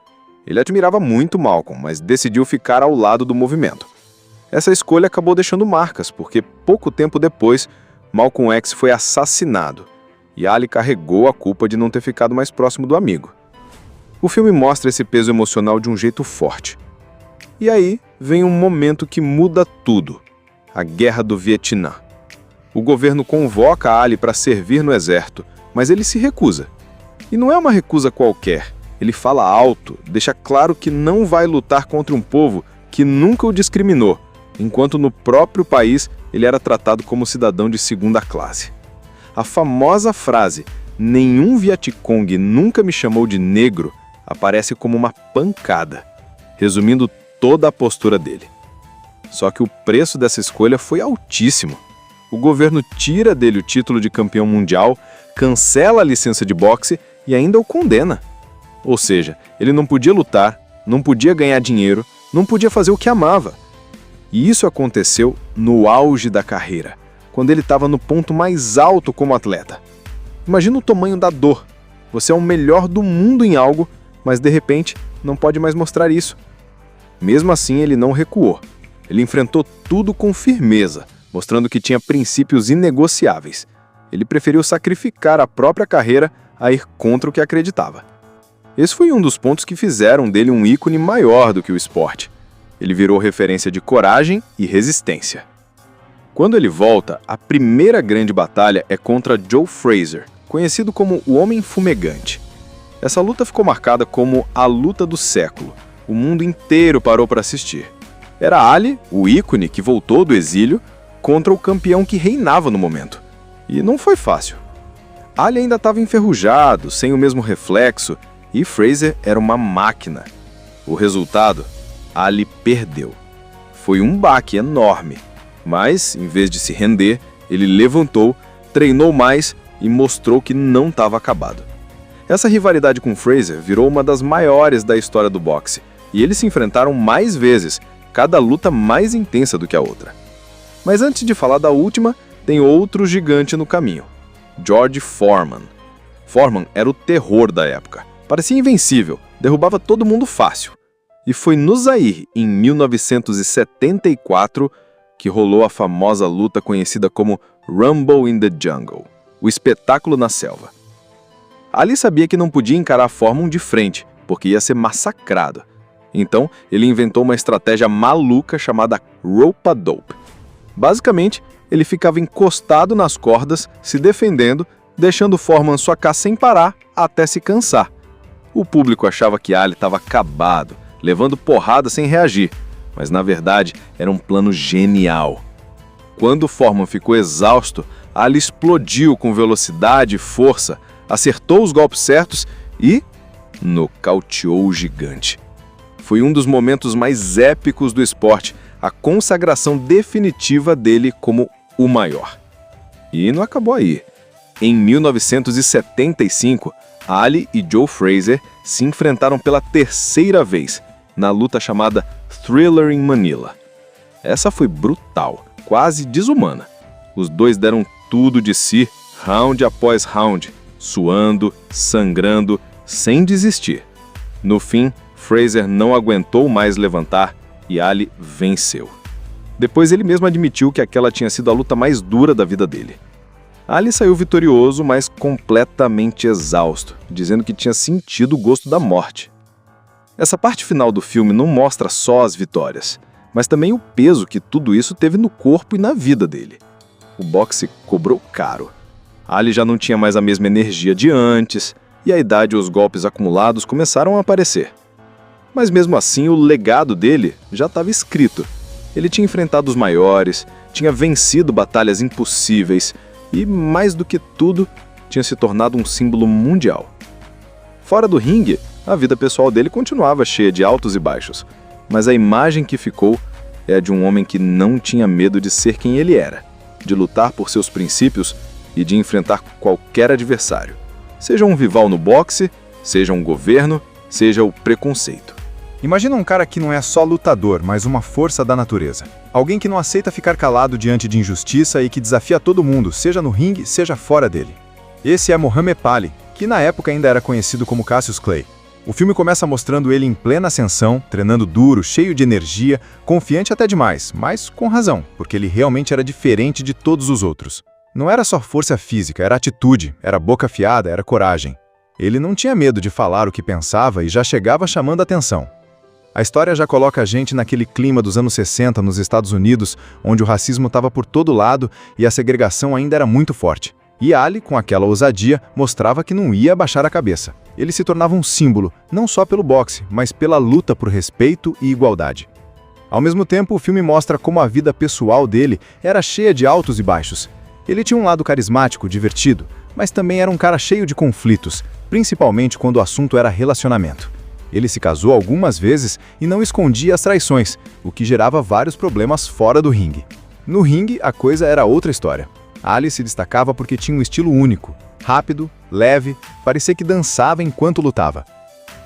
Ele admirava muito Malcolm, mas decidiu ficar ao lado do movimento. Essa escolha acabou deixando marcas, porque pouco tempo depois, Malcolm X foi assassinado, e Ali carregou a culpa de não ter ficado mais próximo do amigo. O filme mostra esse peso emocional de um jeito forte. E aí vem um momento que muda tudo: a Guerra do Vietnã. O governo convoca Ali para servir no exército, mas ele se recusa. E não é uma recusa qualquer. Ele fala alto, deixa claro que não vai lutar contra um povo que nunca o discriminou, enquanto no próprio país ele era tratado como cidadão de segunda classe. A famosa frase "nenhum Vietcong nunca me chamou de negro" aparece como uma pancada, resumindo toda a postura dele. Só que o preço dessa escolha foi altíssimo. O governo tira dele o título de campeão mundial, cancela a licença de boxe e ainda o condena. Ou seja, ele não podia lutar, não podia ganhar dinheiro, não podia fazer o que amava. E isso aconteceu no auge da carreira, quando ele estava no ponto mais alto como atleta. Imagina o tamanho da dor. Você é o melhor do mundo em algo, mas de repente não pode mais mostrar isso. Mesmo assim, ele não recuou. Ele enfrentou tudo com firmeza, mostrando que tinha princípios inegociáveis. Ele preferiu sacrificar a própria carreira a ir contra o que acreditava. Esse foi um dos pontos que fizeram dele um ícone maior do que o esporte. Ele virou referência de coragem e resistência. Quando ele volta, a primeira grande batalha é contra Joe Frazier, conhecido como o Homem Fumegante. Essa luta ficou marcada como a luta do século. O mundo inteiro parou para assistir. Era Ali, o ícone que voltou do exílio, contra o campeão que reinava no momento. E não foi fácil. Ali ainda estava enferrujado, sem o mesmo reflexo, e Frazier era uma máquina. O resultado? Ali perdeu. Foi um baque enorme, mas, em vez de se render, ele levantou, treinou mais e mostrou que não estava acabado. Essa rivalidade com Frazier virou uma das maiores da história do boxe, e eles se enfrentaram mais vezes, cada luta mais intensa do que a outra. Mas antes de falar da última, tem outro gigante no caminho: George Foreman. Foreman era o terror da época. Parecia invencível, derrubava todo mundo fácil. E foi no Zaire, em 1974, que rolou a famosa luta conhecida como Rumble in the Jungle, o espetáculo na selva. Ali sabia que não podia encarar Foreman de frente, porque ia ser massacrado. Então, ele inventou uma estratégia maluca chamada rope-a-dope. Basicamente, ele ficava encostado nas cordas, se defendendo, deixando Foreman socar sem parar até se cansar. O público achava que Ali estava acabado, levando porrada sem reagir, mas na verdade era um plano genial. Quando Foreman ficou exausto, Ali explodiu com velocidade e força, acertou os golpes certos e nocauteou o gigante. Foi um dos momentos mais épicos do esporte, a consagração definitiva dele como o maior. E não acabou aí. Em 1975, Ali e Joe Frazier se enfrentaram pela terceira vez, na luta chamada Thriller in Manila. Essa foi brutal, quase desumana. Os dois deram tudo de si, round após round, suando, sangrando, sem desistir. No fim, Frazier não aguentou mais levantar e Ali venceu. Depois ele mesmo admitiu que aquela tinha sido a luta mais dura da vida dele. Ali saiu vitorioso, mas completamente exausto, dizendo que tinha sentido o gosto da morte. Essa parte final do filme não mostra só as vitórias, mas também o peso que tudo isso teve no corpo e na vida dele. O boxe cobrou caro. Ali já não tinha mais a mesma energia de antes, e a idade e os golpes acumulados começaram a aparecer. Mas mesmo assim, o legado dele já estava escrito. Ele tinha enfrentado os maiores, tinha vencido batalhas impossíveis e, mais do que tudo, tinha se tornado um símbolo mundial. Fora do ringue, a vida pessoal dele continuava cheia de altos e baixos, mas a imagem que ficou é a de um homem que não tinha medo de ser quem ele era, de lutar por seus princípios e de enfrentar qualquer adversário. Seja um rival no boxe, seja um governo, seja o preconceito. Imagina um cara que não é só lutador, mas uma força da natureza. Alguém que não aceita ficar calado diante de injustiça e que desafia todo mundo, seja no ringue, seja fora dele. Esse é Muhammad Ali, que na época ainda era conhecido como Cassius Clay. O filme começa mostrando ele em plena ascensão, treinando duro, cheio de energia, confiante até demais, mas com razão, porque ele realmente era diferente de todos os outros. Não era só força física, era atitude, era boca afiada, era coragem. Ele não tinha medo de falar o que pensava e já chegava chamando atenção. A história já coloca a gente naquele clima dos anos 60 nos Estados Unidos, onde o racismo estava por todo lado e a segregação ainda era muito forte. E Ali, com aquela ousadia, mostrava que não ia abaixar a cabeça. Ele se tornava um símbolo, não só pelo boxe, mas pela luta por respeito e igualdade. Ao mesmo tempo, o filme mostra como a vida pessoal dele era cheia de altos e baixos. Ele tinha um lado carismático, divertido, mas também era um cara cheio de conflitos, principalmente quando o assunto era relacionamento. Ele se casou algumas vezes e não escondia as traições, o que gerava vários problemas fora do ringue. No ringue, a coisa era outra história. Ali se destacava porque tinha um estilo único, rápido, leve, parecia que dançava enquanto lutava.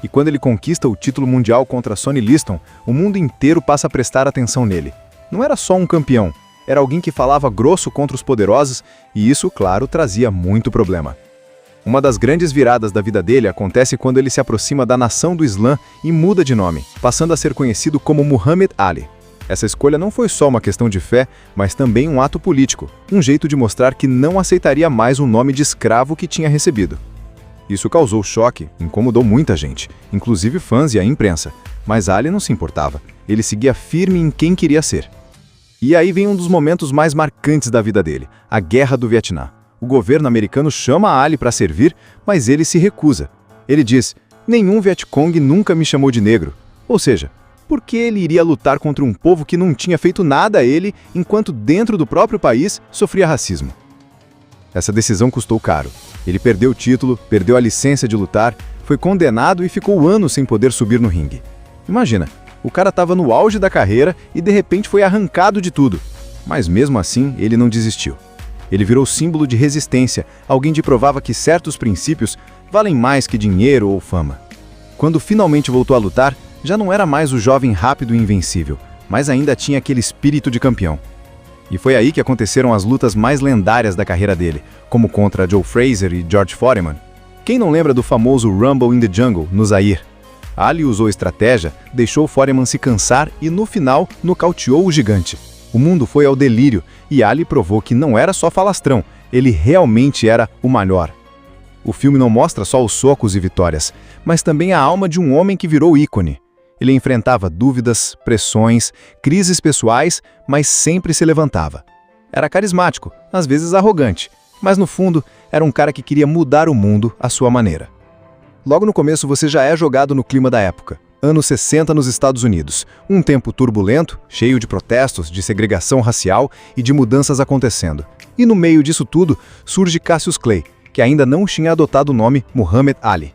E quando ele conquista o título mundial contra Sonny Liston, o mundo inteiro passa a prestar atenção nele. Não era só um campeão, era alguém que falava grosso contra os poderosos e isso, claro, trazia muito problema. Uma das grandes viradas da vida dele acontece quando ele se aproxima da nação do Islã e muda de nome, passando a ser conhecido como Muhammad Ali. Essa escolha não foi só uma questão de fé, mas também um ato político, um jeito de mostrar que não aceitaria mais o nome de escravo que tinha recebido. Isso causou choque, incomodou muita gente, inclusive fãs e a imprensa, mas Ali não se importava, ele seguia firme em quem queria ser. E aí vem um dos momentos mais marcantes da vida dele, a Guerra do Vietnã. O governo americano chama Ali para servir, mas ele se recusa. Ele diz, nenhum Vietcong nunca me chamou de negro. Ou seja, por que ele iria lutar contra um povo que não tinha feito nada a ele, enquanto dentro do próprio país sofria racismo? Essa decisão custou caro. Ele perdeu o título, perdeu a licença de lutar, foi condenado e ficou anos sem poder subir no ringue. Imagina, o cara estava no auge da carreira e de repente foi arrancado de tudo. Mas mesmo assim, ele não desistiu. Ele virou símbolo de resistência, alguém que provava que certos princípios valem mais que dinheiro ou fama. Quando finalmente voltou a lutar, já não era mais o jovem rápido e invencível, mas ainda tinha aquele espírito de campeão. E foi aí que aconteceram as lutas mais lendárias da carreira dele, como contra Joe Frazier e George Foreman. Quem não lembra do famoso Rumble in the Jungle, no Zaire? Ali usou estratégia, deixou Foreman se cansar e no final nocauteou o gigante. O mundo foi ao delírio e Ali provou que não era só falastrão, ele realmente era o melhor. O filme não mostra só os socos e vitórias, mas também a alma de um homem que virou ícone. Ele enfrentava dúvidas, pressões, crises pessoais, mas sempre se levantava. Era carismático, às vezes arrogante, mas no fundo era um cara que queria mudar o mundo à sua maneira. Logo no começo você já é jogado no clima da época. Anos 60 nos Estados Unidos, um tempo turbulento, cheio de protestos, de segregação racial e de mudanças acontecendo. E no meio disso tudo, surge Cassius Clay, que ainda não tinha adotado o nome Muhammad Ali.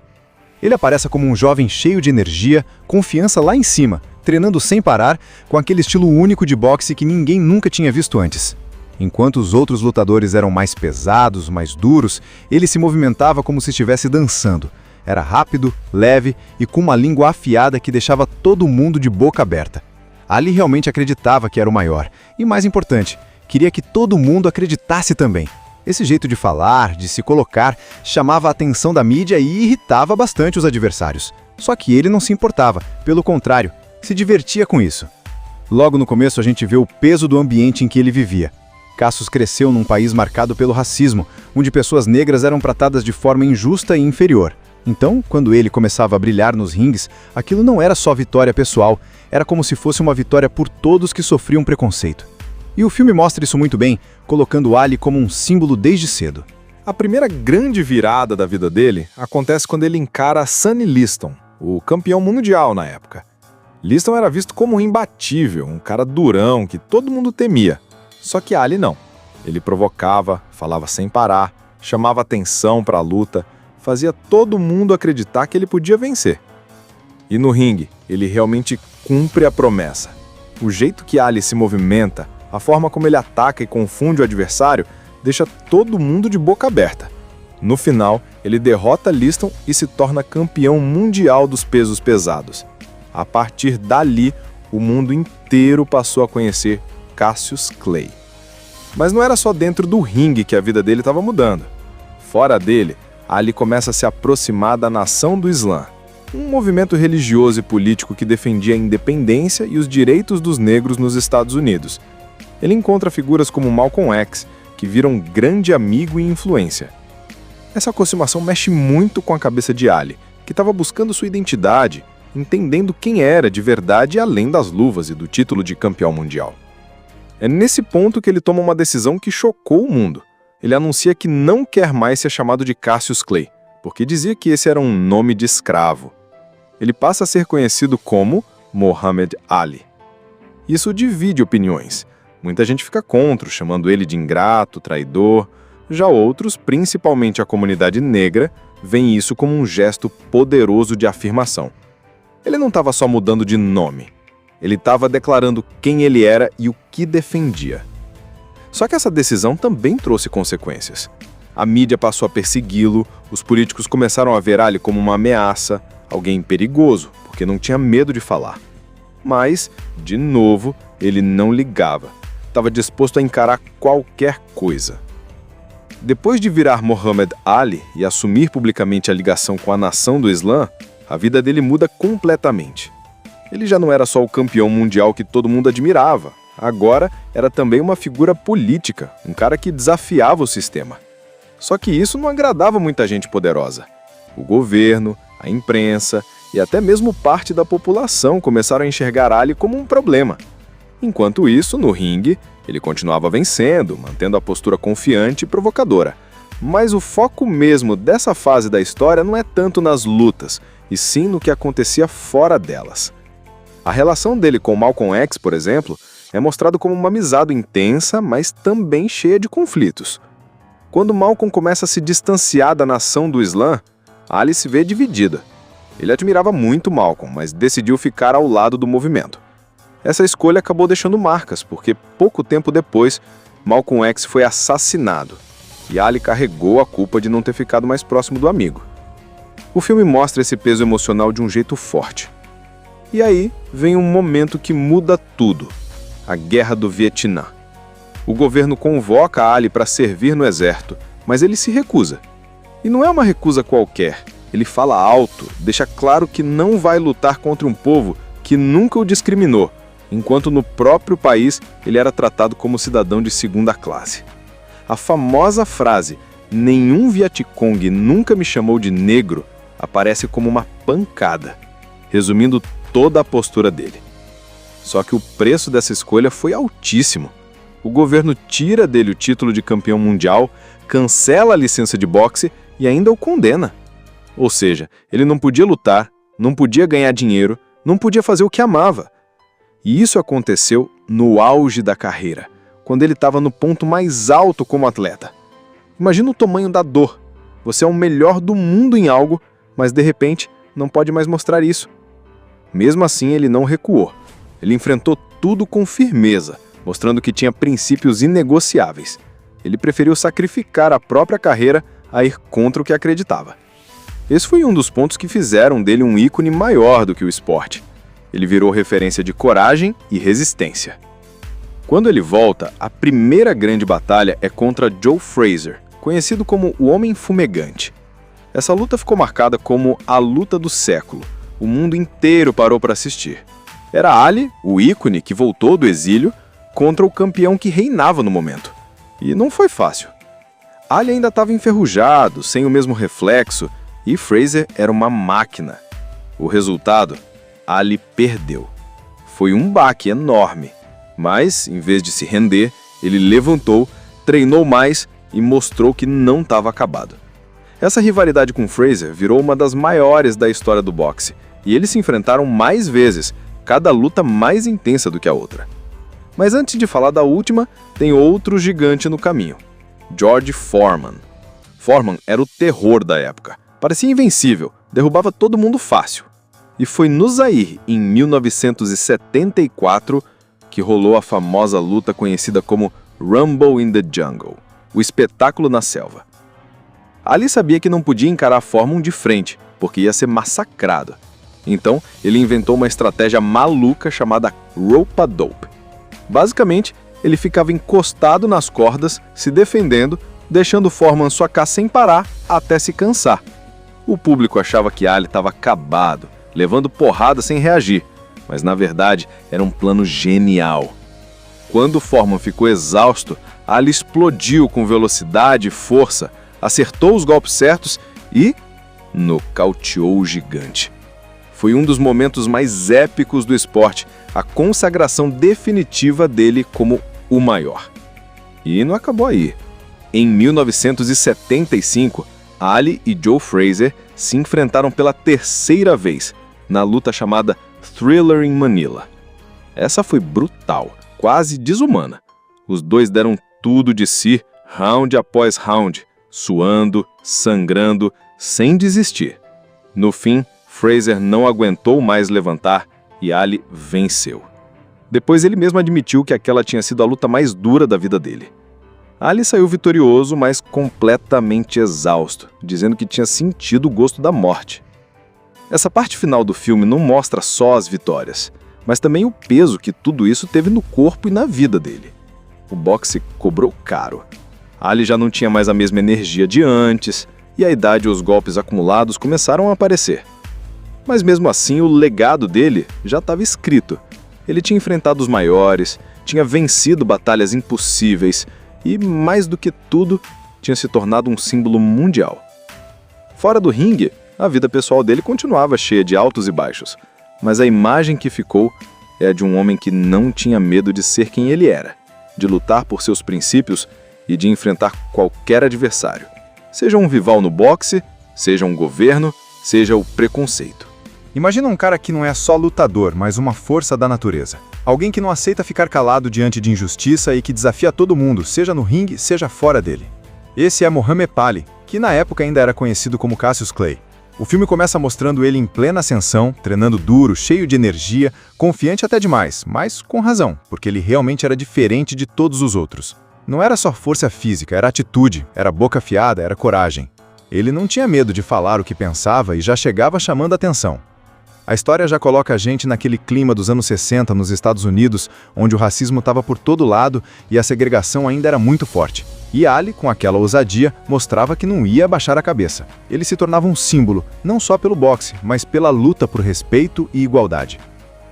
Ele aparece como um jovem cheio de energia, confiança lá em cima, treinando sem parar, com aquele estilo único de boxe que ninguém nunca tinha visto antes. Enquanto os outros lutadores eram mais pesados, mais duros, ele se movimentava como se estivesse dançando. Era rápido, leve e com uma língua afiada que deixava todo mundo de boca aberta. Ali realmente acreditava que era o maior. E mais importante, queria que todo mundo acreditasse também. Esse jeito de falar, de se colocar, chamava a atenção da mídia e irritava bastante os adversários. Só que ele não se importava, pelo contrário, se divertia com isso. Logo no começo a gente vê o peso do ambiente em que ele vivia. Cassius cresceu num país marcado pelo racismo, onde pessoas negras eram tratadas de forma injusta e inferior. Então, quando ele começava a brilhar nos ringues, aquilo não era só vitória pessoal, era como se fosse uma vitória por todos que sofriam preconceito. E o filme mostra isso muito bem, colocando Ali como um símbolo desde cedo. A primeira grande virada da vida dele acontece quando ele encara Sonny Liston, o campeão mundial na época. Liston era visto como imbatível, um cara durão que todo mundo temia. Só que Ali não. Ele provocava, falava sem parar, chamava atenção para a luta, fazia todo mundo acreditar que ele podia vencer. E no ringue, ele realmente cumpre a promessa. O jeito que Ali se movimenta, a forma como ele ataca e confunde o adversário, deixa todo mundo de boca aberta. No final, ele derrota Liston e se torna campeão mundial dos pesos pesados. A partir dali, o mundo inteiro passou a conhecer Cassius Clay. Mas não era só dentro do ringue que a vida dele estava mudando. Fora dele, Ali começa a se aproximar da Nação do Islã, um movimento religioso e político que defendia a independência e os direitos dos negros nos Estados Unidos. Ele encontra figuras como Malcolm X, que viram um grande amigo e influência. Essa aproximação mexe muito com a cabeça de Ali, que estava buscando sua identidade, entendendo quem era de verdade além das luvas e do título de campeão mundial. É nesse ponto que ele toma uma decisão que chocou o mundo. Ele anuncia que não quer mais ser chamado de Cassius Clay, porque dizia que esse era um nome de escravo. Ele passa a ser conhecido como Muhammad Ali. Isso divide opiniões. Muita gente fica contra, chamando ele de ingrato, traidor. Já outros, principalmente a comunidade negra, veem isso como um gesto poderoso de afirmação. Ele não estava só mudando de nome. Ele estava declarando quem ele era e o que defendia. Só que essa decisão também trouxe consequências. A mídia passou a persegui-lo, os políticos começaram a ver Ali como uma ameaça, alguém perigoso, porque não tinha medo de falar. Mas, de novo, ele não ligava. Estava disposto a encarar qualquer coisa. Depois de virar Muhammad Ali e assumir publicamente a ligação com a nação do Islã, a vida dele muda completamente. Ele já não era só o campeão mundial que todo mundo admirava. Agora era também uma figura política, um cara que desafiava o sistema. Só que isso não agradava muita gente poderosa. O governo, a imprensa e até mesmo parte da população começaram a enxergar Ali como um problema. Enquanto isso, no ringue, ele continuava vencendo, mantendo a postura confiante e provocadora. Mas o foco mesmo dessa fase da história não é tanto nas lutas, e sim no que acontecia fora delas. A relação dele com Malcolm X, por exemplo, é mostrado como uma amizade intensa, mas também cheia de conflitos. Quando Malcolm começa a se distanciar da nação do Islã, Ali se vê dividida. Ele admirava muito Malcolm, mas decidiu ficar ao lado do movimento. Essa escolha acabou deixando marcas, porque pouco tempo depois, Malcolm X foi assassinado, e Ali carregou a culpa de não ter ficado mais próximo do amigo. O filme mostra esse peso emocional de um jeito forte. E aí vem um momento que muda tudo: a Guerra do Vietnã. O governo convoca Ali para servir no exército, mas ele se recusa. E não é uma recusa qualquer. Ele fala alto, deixa claro que não vai lutar contra um povo que nunca o discriminou, enquanto no próprio país ele era tratado como cidadão de segunda classe. A famosa frase "nenhum Vietcong nunca me chamou de negro" aparece como uma pancada, resumindo toda a postura dele. Só que o preço dessa escolha foi altíssimo. O governo tira dele o título de campeão mundial, cancela a licença de boxe e ainda o condena. Ou seja, ele não podia lutar, não podia ganhar dinheiro, não podia fazer o que amava. E isso aconteceu no auge da carreira, quando ele estava no ponto mais alto como atleta. Imagina o tamanho da dor. Você é o melhor do mundo em algo, mas de repente não pode mais mostrar isso. Mesmo assim, ele não recuou. Ele enfrentou tudo com firmeza, mostrando que tinha princípios inegociáveis. Ele preferiu sacrificar a própria carreira a ir contra o que acreditava. Esse foi um dos pontos que fizeram dele um ícone maior do que o esporte. Ele virou referência de coragem e resistência. Quando ele volta, a primeira grande batalha é contra Joe Frazier, conhecido como o Homem Fumegante. Essa luta ficou marcada como a luta do século. O mundo inteiro parou para assistir. Era Ali, o ícone que voltou do exílio, contra o campeão que reinava no momento. E não foi fácil. Ali ainda estava enferrujado, sem o mesmo reflexo, e Frazier era uma máquina. O resultado? Ali perdeu. Foi um baque enorme, mas, em vez de se render, ele levantou, treinou mais e mostrou que não estava acabado. Essa rivalidade com Frazier virou uma das maiores da história do boxe, e eles se enfrentaram mais vezes, cada luta mais intensa do que a outra. Mas antes de falar da última, tem outro gigante no caminho: George Foreman. Foreman era o terror da época. Parecia invencível, derrubava todo mundo fácil. E foi no Zaire, em 1974, que rolou a famosa luta conhecida como Rumble in the Jungle, o espetáculo na selva. Ali sabia que não podia encarar Foreman de frente, porque ia ser massacrado. Então, ele inventou uma estratégia maluca chamada rope-a-dope. Basicamente, ele ficava encostado nas cordas, se defendendo, deixando Foreman socar sem parar até se cansar. O público achava que Ali estava acabado, levando porrada sem reagir, mas na verdade era um plano genial. Quando Foreman ficou exausto, Ali explodiu com velocidade e força, acertou os golpes certos e nocauteou o gigante. Foi um dos momentos mais épicos do esporte, a consagração definitiva dele como o maior. E não acabou aí. Em 1975, Ali e Joe Frazier se enfrentaram pela terceira vez, na luta chamada Thriller in Manila. Essa foi brutal, quase desumana. Os dois deram tudo de si, round após round, suando, sangrando, sem desistir. No fim, Frazier não aguentou mais levantar e Ali venceu. Depois ele mesmo admitiu que aquela tinha sido a luta mais dura da vida dele. Ali saiu vitorioso, mas completamente exausto, dizendo que tinha sentido o gosto da morte. Essa parte final do filme não mostra só as vitórias, mas também o peso que tudo isso teve no corpo e na vida dele. O boxe cobrou caro. Ali já não tinha mais a mesma energia de antes, e a idade e os golpes acumulados começaram a aparecer. Mas mesmo assim, o legado dele já estava escrito. Ele tinha enfrentado os maiores, tinha vencido batalhas impossíveis e, mais do que tudo, tinha se tornado um símbolo mundial. Fora do ringue, a vida pessoal dele continuava cheia de altos e baixos, mas a imagem que ficou é a de um homem que não tinha medo de ser quem ele era, de lutar por seus princípios e de enfrentar qualquer adversário, seja um rival no boxe, seja um governo, seja o preconceito. Imagina um cara que não é só lutador, mas uma força da natureza. Alguém que não aceita ficar calado diante de injustiça e que desafia todo mundo, seja no ringue, seja fora dele. Esse é Muhammad Ali, que na época ainda era conhecido como Cassius Clay. O filme começa mostrando ele em plena ascensão, treinando duro, cheio de energia, confiante até demais, mas com razão, porque ele realmente era diferente de todos os outros. Não era só força física, era atitude, era boca afiada, era coragem. Ele não tinha medo de falar o que pensava e já chegava chamando atenção. A história já coloca a gente naquele clima dos anos 60 nos Estados Unidos, onde o racismo estava por todo lado e a segregação ainda era muito forte. E Ali, com aquela ousadia, mostrava que não ia abaixar a cabeça. Ele se tornava um símbolo, não só pelo boxe, mas pela luta por respeito e igualdade.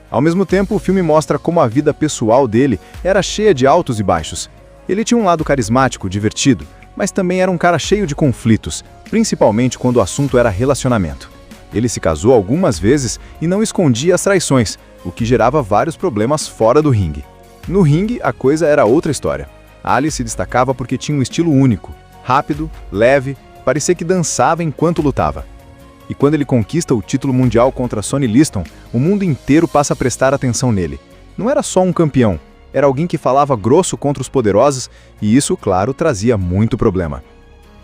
Ao mesmo tempo, o filme mostra como a vida pessoal dele era cheia de altos e baixos. Ele tinha um lado carismático, divertido, mas também era um cara cheio de conflitos, principalmente quando o assunto era relacionamento. Ele se casou algumas vezes e não escondia as traições, o que gerava vários problemas fora do ringue. No ringue, a coisa era outra história. Ali se destacava porque tinha um estilo único, rápido, leve, parecia que dançava enquanto lutava. E quando ele conquista o título mundial contra Sonny Liston, o mundo inteiro passa a prestar atenção nele. Não era só um campeão, era alguém que falava grosso contra os poderosos e isso, claro, trazia muito problema.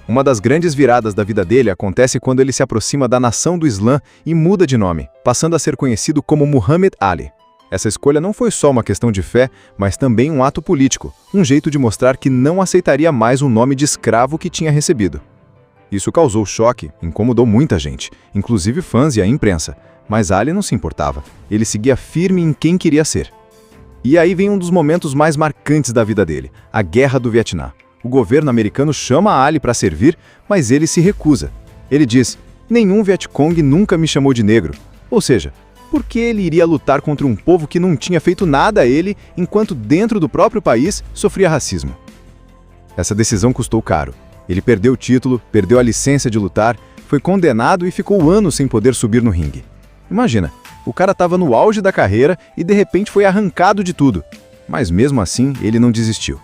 Uma das grandes viradas da vida dele acontece quando ele se aproxima da nação do Islã e muda de nome, passando a ser conhecido como Muhammad Ali. Essa escolha não foi só uma questão de fé, mas também um ato político, um jeito de mostrar que não aceitaria mais o nome de escravo que tinha recebido. Isso causou choque, incomodou muita gente, inclusive fãs e a imprensa, mas Ali não se importava, ele seguia firme em quem queria ser. E aí vem um dos momentos mais marcantes da vida dele, a Guerra do Vietnã. O governo americano chama Ali para servir, mas ele se recusa. Ele diz: "Nenhum Vietcong nunca me chamou de negro." Ou seja, por que ele iria lutar contra um povo que não tinha feito nada a ele, enquanto dentro do próprio país sofria racismo? Essa decisão custou caro. Ele perdeu o título, perdeu a licença de lutar, foi condenado e ficou anos sem poder subir no ringue. Imagina, o cara estava no auge da carreira e de repente foi arrancado de tudo. Mas mesmo assim, ele não desistiu.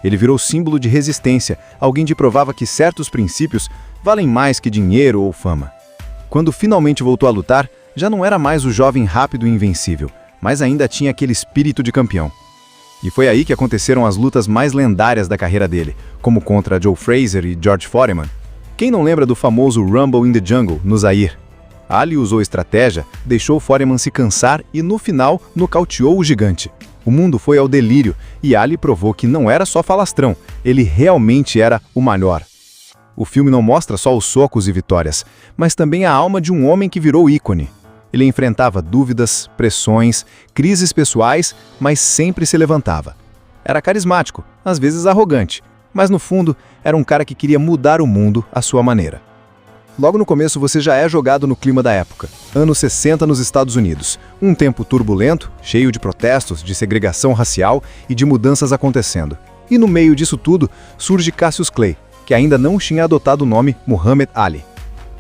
Ele virou símbolo de resistência, alguém que provava que certos princípios valem mais que dinheiro ou fama. Quando finalmente voltou a lutar, já não era mais o jovem rápido e invencível, mas ainda tinha aquele espírito de campeão. E foi aí que aconteceram as lutas mais lendárias da carreira dele, como contra Joe Frazier e George Foreman. Quem não lembra do famoso Rumble in the Jungle, no Zaire? Ali usou estratégia, deixou Foreman se cansar e no final nocauteou o gigante. O mundo foi ao delírio e Ali provou que não era só falastrão, ele realmente era o melhor. O filme não mostra só os socos e vitórias, mas também a alma de um homem que virou ícone. Ele enfrentava dúvidas, pressões, crises pessoais, mas sempre se levantava. Era carismático, às vezes arrogante, mas no fundo era um cara que queria mudar o mundo à sua maneira. Logo no começo você já é jogado no clima da época, anos 60 nos Estados Unidos, um tempo turbulento, cheio de protestos, de segregação racial e de mudanças acontecendo. E no meio disso tudo surge Cassius Clay, que ainda não tinha adotado o nome Muhammad Ali.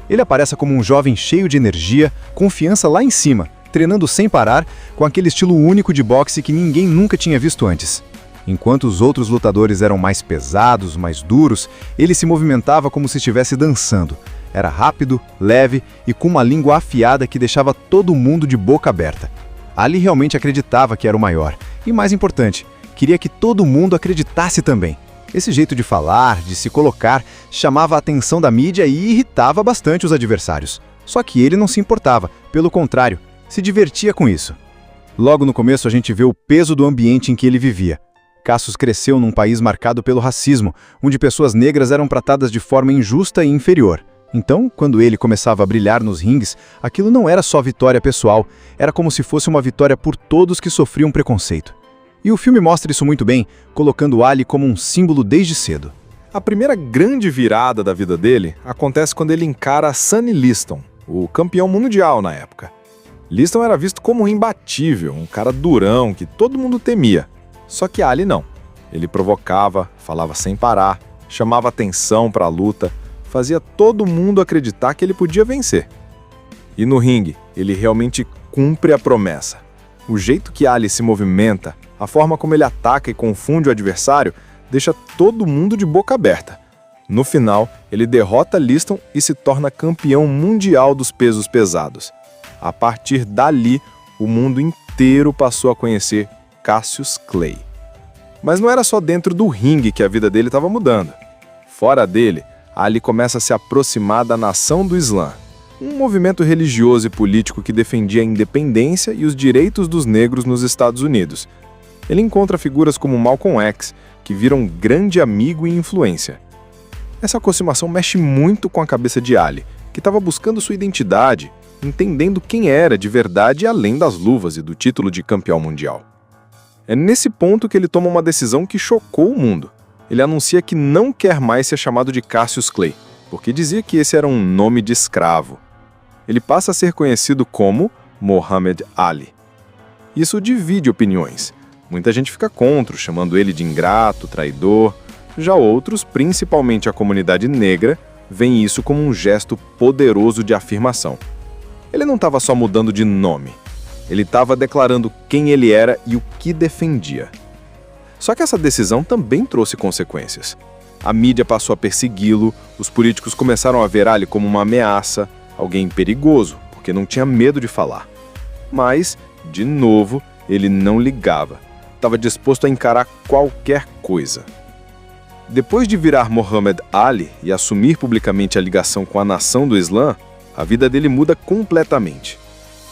Ele aparece como um jovem cheio de energia, confiança lá em cima, treinando sem parar, com aquele estilo único de boxe que ninguém nunca tinha visto antes. Enquanto os outros lutadores eram mais pesados, mais duros, ele se movimentava como se estivesse dançando. Era rápido, leve e com uma língua afiada que deixava todo mundo de boca aberta. Ali realmente acreditava que era o maior. E mais importante, queria que todo mundo acreditasse também. Esse jeito de falar, de se colocar, chamava a atenção da mídia e irritava bastante os adversários. Só que ele não se importava, pelo contrário, se divertia com isso. Logo no começo a gente vê o peso do ambiente em que ele vivia. Cassius cresceu num país marcado pelo racismo, onde pessoas negras eram tratadas de forma injusta e inferior. Então, quando ele começava a brilhar nos ringues, aquilo não era só vitória pessoal, era como se fosse uma vitória por todos que sofriam preconceito. E o filme mostra isso muito bem, colocando Ali como um símbolo desde cedo. A primeira grande virada da vida dele acontece quando ele encara Sonny Liston, o campeão mundial na época. Liston era visto como imbatível, um cara durão que todo mundo temia. Só que Ali não. Ele provocava, falava sem parar, chamava atenção para a luta, fazia todo mundo acreditar que ele podia vencer. E no ringue, ele realmente cumpre a promessa. O jeito que Ali se movimenta, a forma como ele ataca e confunde o adversário, deixa todo mundo de boca aberta. No final, ele derrota Liston e se torna campeão mundial dos pesos pesados. A partir dali, o mundo inteiro passou a conhecer Cassius Clay. Mas não era só dentro do ringue que a vida dele estava mudando. Fora dele, Ali começa a se aproximar da nação do Islã, um movimento religioso e político que defendia a independência e os direitos dos negros nos Estados Unidos. Ele encontra figuras como Malcolm X, que viram um grande amigo e influência. Essa aproximação mexe muito com a cabeça de Ali, que estava buscando sua identidade, entendendo quem era de verdade além das luvas e do título de campeão mundial. É nesse ponto que ele toma uma decisão que chocou o mundo. Ele anuncia que não quer mais ser chamado de Cassius Clay, porque dizia que esse era um nome de escravo. Ele passa a ser conhecido como Muhammad Ali. Isso divide opiniões. Muita gente fica contra, chamando ele de ingrato, traidor. Já outros, principalmente a comunidade negra, veem isso como um gesto poderoso de afirmação. Ele não estava só mudando de nome. Ele estava declarando quem ele era e o que defendia. Só que essa decisão também trouxe consequências. A mídia passou a persegui-lo, os políticos começaram a ver Ali como uma ameaça, alguém perigoso, porque não tinha medo de falar. Mas, de novo, ele não ligava. Estava disposto a encarar qualquer coisa. Depois de virar Muhammad Ali e assumir publicamente a ligação com a nação do Islã, a vida dele muda completamente.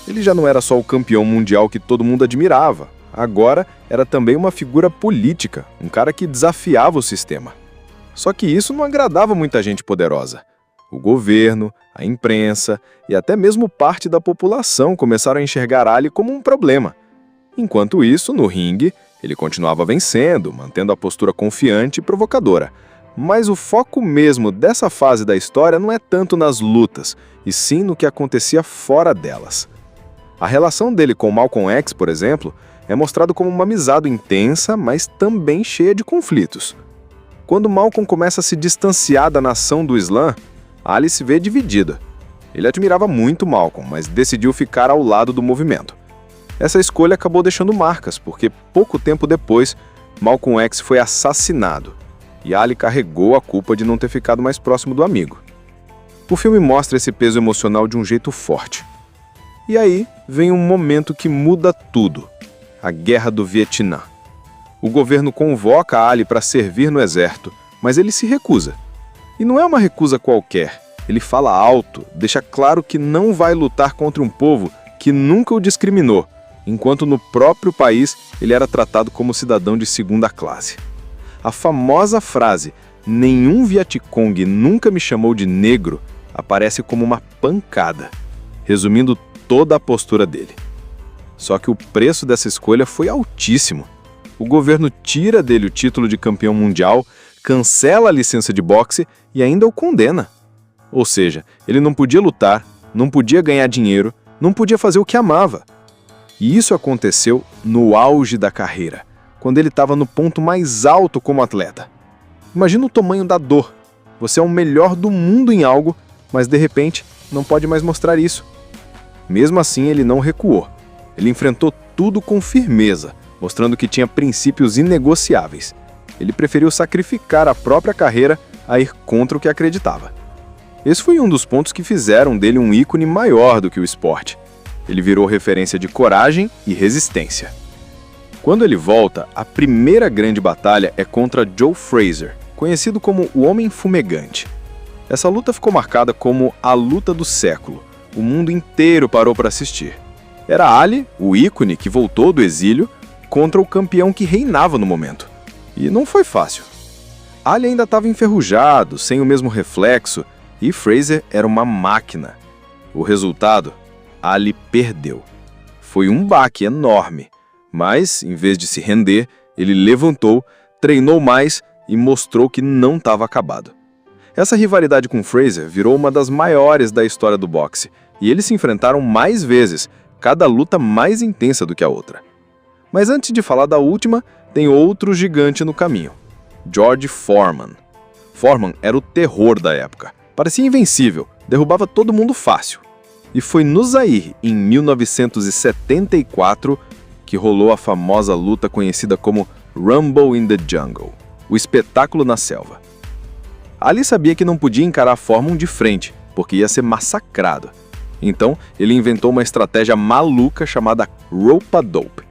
Ele já não era só o campeão mundial que todo mundo admirava, agora era também uma figura política, um cara que desafiava o sistema. Só que isso não agradava muita gente poderosa. O governo, a imprensa e até mesmo parte da população começaram a enxergar Ali como um problema. Enquanto isso, no ringue, ele continuava vencendo, mantendo a postura confiante e provocadora. Mas o foco mesmo dessa fase da história não é tanto nas lutas, e sim no que acontecia fora delas. A relação dele com Malcolm X, por exemplo, é mostrado como uma amizade intensa, mas também cheia de conflitos. Quando Malcolm começa a se distanciar da nação do Islã, Ali se vê dividida. Ele admirava muito Malcolm, mas decidiu ficar ao lado do movimento. Essa escolha acabou deixando marcas, porque pouco tempo depois, Malcolm X foi assassinado, e Ali carregou a culpa de não ter ficado mais próximo do amigo. O filme mostra esse peso emocional de um jeito forte. E aí vem um momento que muda tudo: a Guerra do Vietnã. O governo convoca Ali para servir no exército, mas ele se recusa. E não é uma recusa qualquer. Ele fala alto, deixa claro que não vai lutar contra um povo que nunca o discriminou, enquanto no próprio país ele era tratado como cidadão de segunda classe. A famosa frase "nenhum Vietcong nunca me chamou de negro" aparece como uma pancada, resumindo toda a postura dele. Só que o preço dessa escolha foi altíssimo. O governo tira dele o título de campeão mundial, cancela a licença de boxe e ainda o condena. Ou seja, ele não podia lutar, não podia ganhar dinheiro, não podia fazer o que amava. E isso aconteceu no auge da carreira, quando ele estava no ponto mais alto como atleta. Imagina o tamanho da dor. Você é o melhor do mundo em algo, mas de repente não pode mais mostrar isso. Mesmo assim, ele não recuou. Ele enfrentou tudo com firmeza, mostrando que tinha princípios inegociáveis. Ele preferiu sacrificar a própria carreira a ir contra o que acreditava. Esse foi um dos pontos que fizeram dele um ícone maior do que o esporte. Ele virou referência de coragem e resistência. Quando ele volta, a primeira grande batalha é contra Joe Frazier, conhecido como o Homem Fumegante. Essa luta ficou marcada como a luta do século. O mundo inteiro parou para assistir. Era Ali, o ícone que voltou do exílio, contra o campeão que reinava no momento. E não foi fácil. Ali ainda estava enferrujado, sem o mesmo reflexo, e Frazier era uma máquina. O resultado? Ali perdeu. Foi um baque enorme, mas, em vez de se render, ele levantou, treinou mais e mostrou que não estava acabado. Essa rivalidade com Frazier virou uma das maiores da história do boxe, e eles se enfrentaram mais vezes, cada luta mais intensa do que a outra. Mas antes de falar da última, tem outro gigante no caminho: George Foreman. Foreman era o terror da época. Parecia invencível, derrubava todo mundo fácil. E foi no Zaire, em 1974, que rolou a famosa luta conhecida como Rumble in the Jungle, o espetáculo na selva. Ali sabia que não podia encarar Foreman de frente, porque ia ser massacrado. Então, ele inventou uma estratégia maluca chamada rope-a-dope.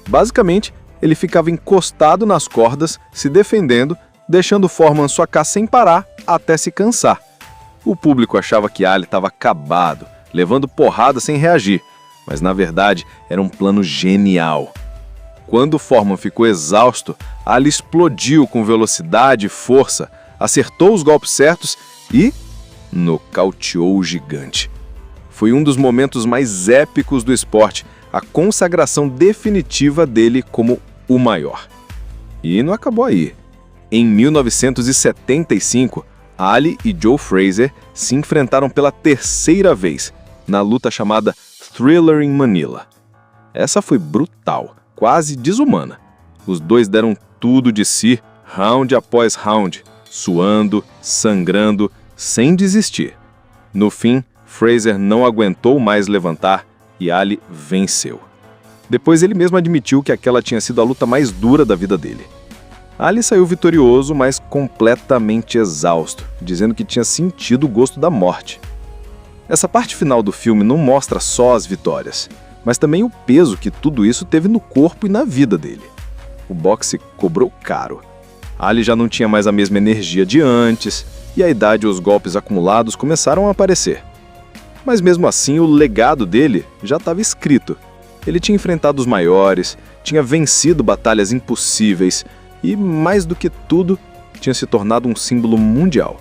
Basicamente, ele ficava encostado nas cordas, se defendendo, deixando Foreman socar sem parar até se cansar. O público achava que Ali estava acabado, levando porrada sem reagir, mas na verdade era um plano genial. Quando Foreman ficou exausto, Ali explodiu com velocidade e força, acertou os golpes certos e nocauteou o gigante. Foi um dos momentos mais épicos do esporte, a consagração definitiva dele como o maior. E não acabou aí. Em 1975, Ali e Joe Frazier se enfrentaram pela terceira vez, na luta chamada Thriller in Manila. Essa foi brutal, quase desumana. Os dois deram tudo de si, round após round, suando, sangrando, sem desistir. No fim, Frazier não aguentou mais levantar e Ali venceu. Depois ele mesmo admitiu que aquela tinha sido a luta mais dura da vida dele. Ali saiu vitorioso, mas completamente exausto, dizendo que tinha sentido o gosto da morte. Essa parte final do filme não mostra só as vitórias, mas também o peso que tudo isso teve no corpo e na vida dele. O boxe cobrou caro. Ali já não tinha mais a mesma energia de antes, e a idade e os golpes acumulados começaram a aparecer. Mas mesmo assim, o legado dele já estava escrito. Ele tinha enfrentado os maiores, tinha vencido batalhas impossíveis e, mais do que tudo, tinha se tornado um símbolo mundial.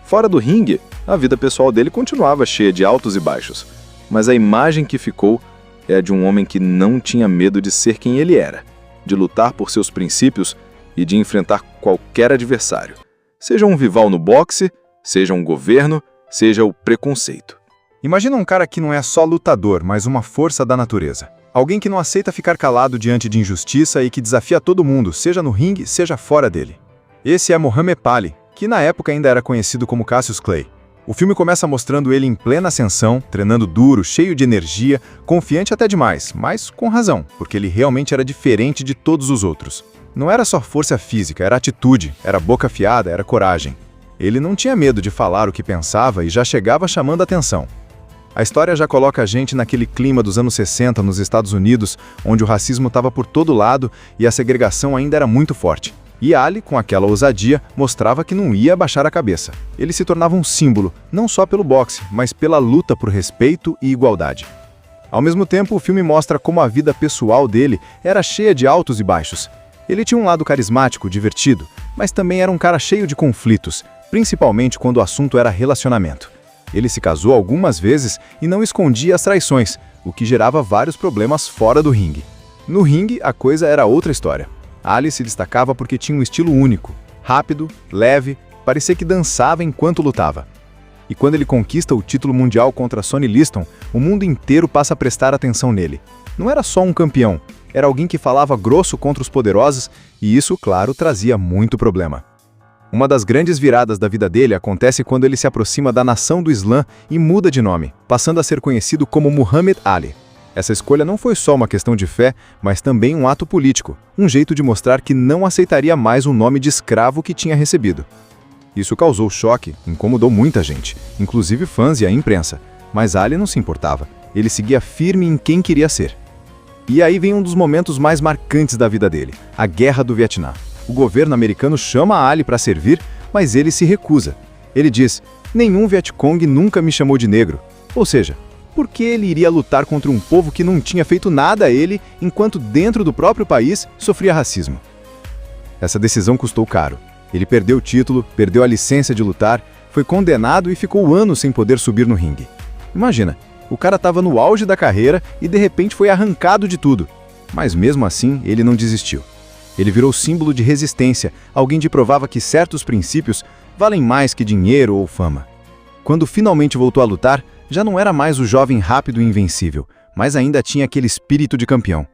Fora do ringue, a vida pessoal dele continuava cheia de altos e baixos, mas a imagem que ficou é a de um homem que não tinha medo de ser quem ele era, de lutar por seus princípios e de enfrentar qualquer adversário, seja um rival no boxe, seja um governo, seja o preconceito. Imagina um cara que não é só lutador, mas uma força da natureza. Alguém que não aceita ficar calado diante de injustiça e que desafia todo mundo, seja no ringue, seja fora dele. Esse é Muhammad Ali, que na época ainda era conhecido como Cassius Clay. O filme começa mostrando ele em plena ascensão, treinando duro, cheio de energia, confiante até demais, mas com razão, porque ele realmente era diferente de todos os outros. Não era só força física, era atitude, era boca afiada, era coragem. Ele não tinha medo de falar o que pensava e já chegava chamando a atenção. A história já coloca a gente naquele clima dos anos 60 nos Estados Unidos, onde o racismo estava por todo lado e a segregação ainda era muito forte. E Ali, com aquela ousadia, mostrava que não ia abaixar a cabeça. Ele se tornava um símbolo, não só pelo boxe, mas pela luta por respeito e igualdade. Ao mesmo tempo, o filme mostra como a vida pessoal dele era cheia de altos e baixos. Ele tinha um lado carismático, divertido, mas também era um cara cheio de conflitos, principalmente quando o assunto era relacionamento. Ele se casou algumas vezes e não escondia as traições, o que gerava vários problemas fora do ringue. No ringue, a coisa era outra história. Ali se destacava porque tinha um estilo único, rápido, leve, parecia que dançava enquanto lutava. E quando ele conquista o título mundial contra Sonny Liston, o mundo inteiro passa a prestar atenção nele. Não era só um campeão, era alguém que falava grosso contra os poderosos e isso, claro, trazia muito problema. Uma das grandes viradas da vida dele acontece quando ele se aproxima da nação do Islã e muda de nome, passando a ser conhecido como Muhammad Ali. Essa escolha não foi só uma questão de fé, mas também um ato político, um jeito de mostrar que não aceitaria mais o nome de escravo que tinha recebido. Isso causou choque, incomodou muita gente, inclusive fãs e a imprensa, mas Ali não se importava, ele seguia firme em quem queria ser. E aí vem um dos momentos mais marcantes da vida dele, a Guerra do Vietnã. O governo americano chama Ali para servir, mas ele se recusa. Ele diz, nenhum Vietcong nunca me chamou de negro, ou seja, por que ele iria lutar contra um povo que não tinha feito nada a ele, enquanto dentro do próprio país sofria racismo? Essa decisão custou caro. Ele perdeu o título, perdeu a licença de lutar, foi condenado e ficou anos sem poder subir no ringue. Imagina, o cara estava no auge da carreira e de repente foi arrancado de tudo. Mas mesmo assim, ele não desistiu. Ele virou símbolo de resistência, alguém que provava que certos princípios valem mais que dinheiro ou fama. Quando finalmente voltou a lutar, já não era mais o jovem rápido e invencível, mas ainda tinha aquele espírito de campeão.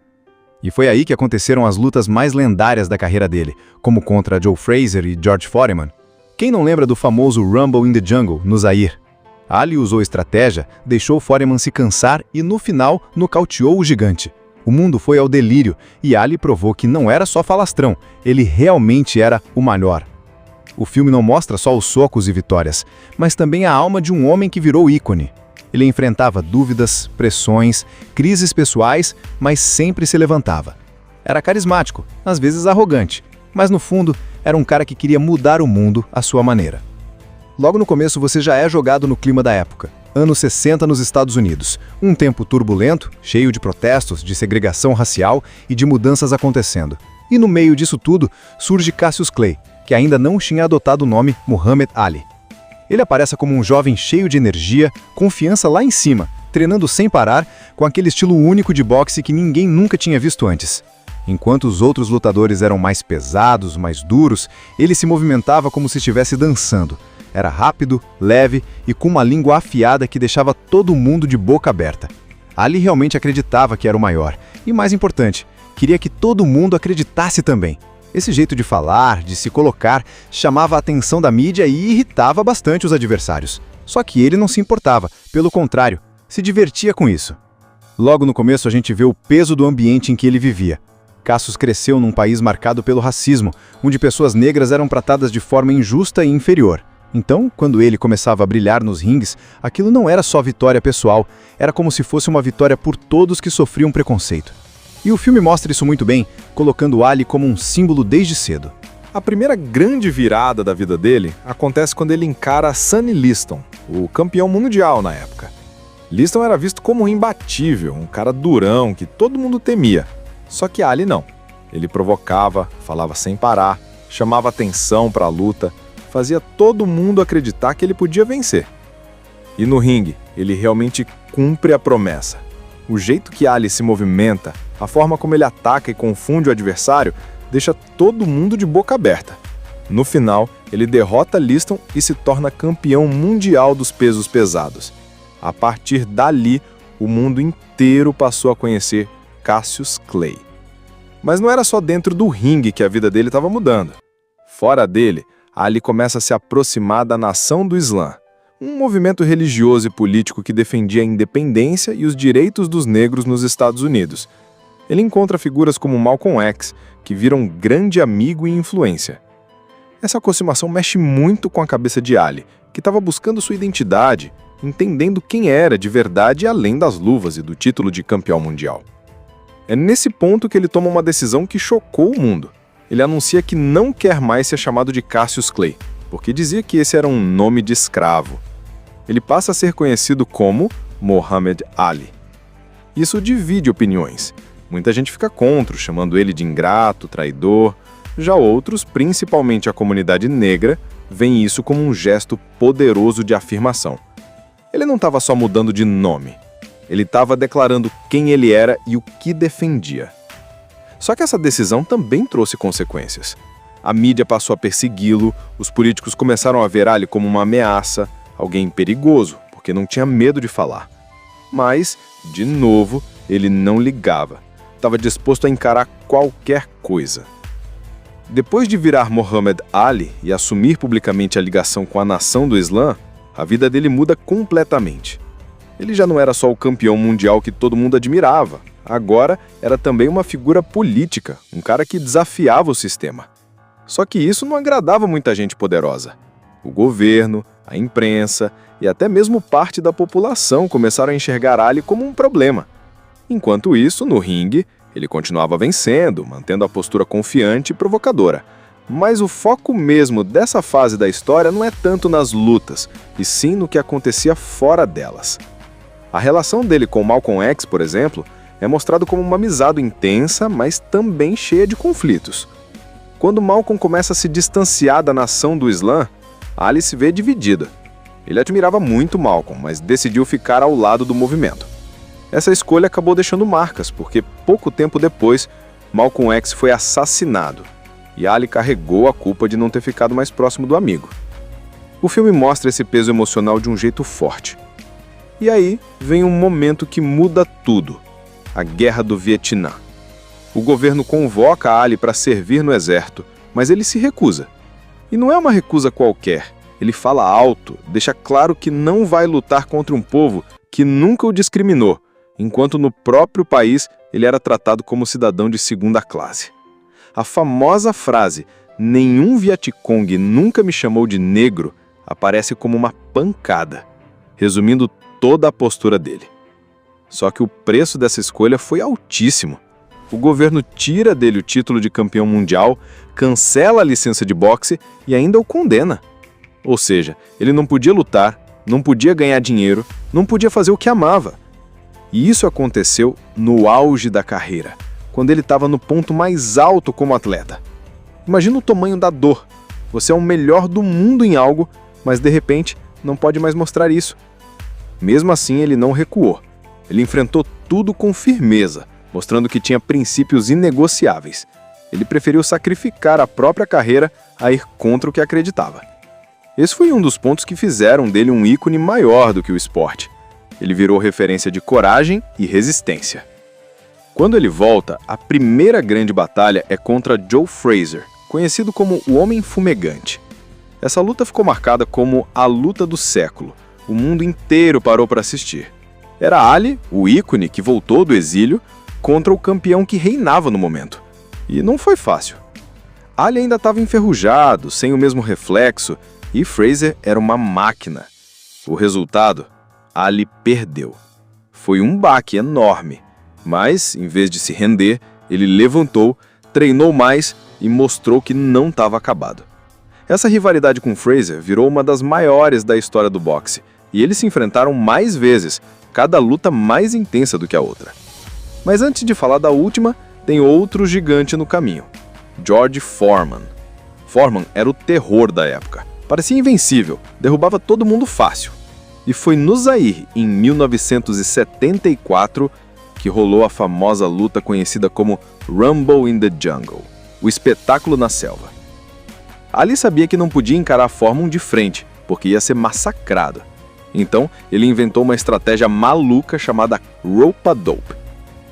E foi aí que aconteceram as lutas mais lendárias da carreira dele, como contra Joe Frazier e George Foreman. Quem não lembra do famoso Rumble in the Jungle, no Zaire? Ali usou estratégia, deixou Foreman se cansar e no final nocauteou o gigante. O mundo foi ao delírio e Ali provou que não era só falastrão, ele realmente era o melhor. O filme não mostra só os socos e vitórias, mas também a alma de um homem que virou ícone. Ele enfrentava dúvidas, pressões, crises pessoais, mas sempre se levantava. Era carismático, às vezes arrogante, mas no fundo era um cara que queria mudar o mundo à sua maneira. Logo no começo você já é jogado no clima da época. Anos 60 nos Estados Unidos, um tempo turbulento, cheio de protestos, de segregação racial e de mudanças acontecendo. E no meio disso tudo surge Cassius Clay, que ainda não tinha adotado o nome Muhammad Ali. Ele aparece como um jovem cheio de energia, confiança lá em cima, treinando sem parar, com aquele estilo único de boxe que ninguém nunca tinha visto antes. Enquanto os outros lutadores eram mais pesados, mais duros, ele se movimentava como se estivesse dançando. Era rápido, leve e com uma língua afiada que deixava todo mundo de boca aberta. Ali realmente acreditava que era o maior, e mais importante, queria que todo mundo acreditasse também. Esse jeito de falar, de se colocar, chamava a atenção da mídia e irritava bastante os adversários. Só que ele não se importava, pelo contrário, se divertia com isso. Logo no começo a gente vê o peso do ambiente em que ele vivia. Cassius cresceu num país marcado pelo racismo, onde pessoas negras eram tratadas de forma injusta e inferior. Então, quando ele começava a brilhar nos ringues, aquilo não era só vitória pessoal, era como se fosse uma vitória por todos que sofriam preconceito. E o filme mostra isso muito bem, colocando Ali como um símbolo desde cedo. A primeira grande virada da vida dele acontece quando ele encara Sonny Liston, o campeão mundial na época. Liston era visto como imbatível, um cara durão que todo mundo temia. Só que Ali não. Ele provocava, falava sem parar, chamava atenção para a luta, fazia todo mundo acreditar que ele podia vencer. E no ringue, ele realmente cumpre a promessa. O jeito que Ali se movimenta, a forma como ele ataca e confunde o adversário, deixa todo mundo de boca aberta. No final, ele derrota Liston e se torna campeão mundial dos pesos pesados. A partir dali, o mundo inteiro passou a conhecer Cassius Clay. Mas não era só dentro do ringue que a vida dele estava mudando. Fora dele, Ali começa a se aproximar da Nação do Islã, um movimento religioso e político que defendia a independência e os direitos dos negros nos Estados Unidos. Ele encontra figuras como Malcolm X, que viram um grande amigo e influência. Essa aproximação mexe muito com a cabeça de Ali, que estava buscando sua identidade, entendendo quem era de verdade além das luvas e do título de campeão mundial. É nesse ponto que ele toma uma decisão que chocou o mundo. Ele anuncia que não quer mais ser chamado de Cassius Clay, porque dizia que esse era um nome de escravo. Ele passa a ser conhecido como Muhammad Ali. Isso divide opiniões. Muita gente fica contra, chamando ele de ingrato, traidor. Já outros, principalmente a comunidade negra, veem isso como um gesto poderoso de afirmação. Ele não estava só mudando de nome. Ele estava declarando quem ele era e o que defendia. Só que essa decisão também trouxe consequências. A mídia passou a persegui-lo, os políticos começaram a ver Ali como uma ameaça, alguém perigoso, porque não tinha medo de falar. Mas, de novo, ele não ligava. Estava disposto a encarar qualquer coisa. Depois de virar Muhammad Ali e assumir publicamente a ligação com a nação do Islã, a vida dele muda completamente. Ele já não era só o campeão mundial que todo mundo admirava. Agora era também uma figura política, um cara que desafiava o sistema. Só que isso não agradava muita gente poderosa. O governo, a imprensa e até mesmo parte da população começaram a enxergar Ali como um problema. Enquanto isso, no ringue, ele continuava vencendo, mantendo a postura confiante e provocadora. Mas o foco mesmo dessa fase da história não é tanto nas lutas, e sim no que acontecia fora delas. A relação dele com Malcolm X, por exemplo, é mostrado como uma amizade intensa, mas também cheia de conflitos. Quando Malcolm começa a se distanciar da nação do Islã, Ali se vê dividida. Ele admirava muito Malcolm, mas decidiu ficar ao lado do movimento. Essa escolha acabou deixando marcas, porque pouco tempo depois, Malcolm X foi assassinado, e Ali carregou a culpa de não ter ficado mais próximo do amigo. O filme mostra esse peso emocional de um jeito forte. E aí vem um momento que muda tudo: a Guerra do Vietnã. O governo convoca Ali para servir no exército, mas ele se recusa. E não é uma recusa qualquer. Ele fala alto, deixa claro que não vai lutar contra um povo que nunca o discriminou, enquanto no próprio país ele era tratado como cidadão de segunda classe. A famosa frase "nenhum Vietcong nunca me chamou de negro" aparece como uma pancada, resumindo toda a postura dele. Só que o preço dessa escolha foi altíssimo. O governo tira dele o título de campeão mundial, cancela a licença de boxe e ainda o condena. Ou seja, ele não podia lutar, não podia ganhar dinheiro, não podia fazer o que amava. E isso aconteceu no auge da carreira, quando ele estava no ponto mais alto como atleta. Imagina o tamanho da dor. Você é o melhor do mundo em algo, mas de repente não pode mais mostrar isso. Mesmo assim, ele não recuou. Ele enfrentou tudo com firmeza, mostrando que tinha princípios inegociáveis. Ele preferiu sacrificar a própria carreira a ir contra o que acreditava. Esse foi um dos pontos que fizeram dele um ícone maior do que o esporte. Ele virou referência de coragem e resistência. Quando ele volta, a primeira grande batalha é contra Joe Frazier, conhecido como o Homem Fumegante. Essa luta ficou marcada como a luta do século. O mundo inteiro parou para assistir. Era Ali, o ícone que voltou do exílio, contra o campeão que reinava no momento. E não foi fácil. Ali ainda estava enferrujado, sem o mesmo reflexo, e Frazier era uma máquina. O resultado? Ali perdeu. Foi um baque enorme, mas, em vez de se render, ele levantou, treinou mais e mostrou que não estava acabado. Essa rivalidade com Frazier virou uma das maiores da história do boxe, e eles se enfrentaram mais vezes, cada luta mais intensa do que a outra. Mas antes de falar da última, tem outro gigante no caminho: George Foreman. Foreman era o terror da época. Parecia invencível, derrubava todo mundo fácil. E foi no Zaire, em 1974, que rolou a famosa luta conhecida como Rumble in the Jungle, o espetáculo na selva. Ali sabia que não podia encarar Foreman de frente, porque ia ser massacrado. Então, ele inventou uma estratégia maluca chamada rope-a-dope.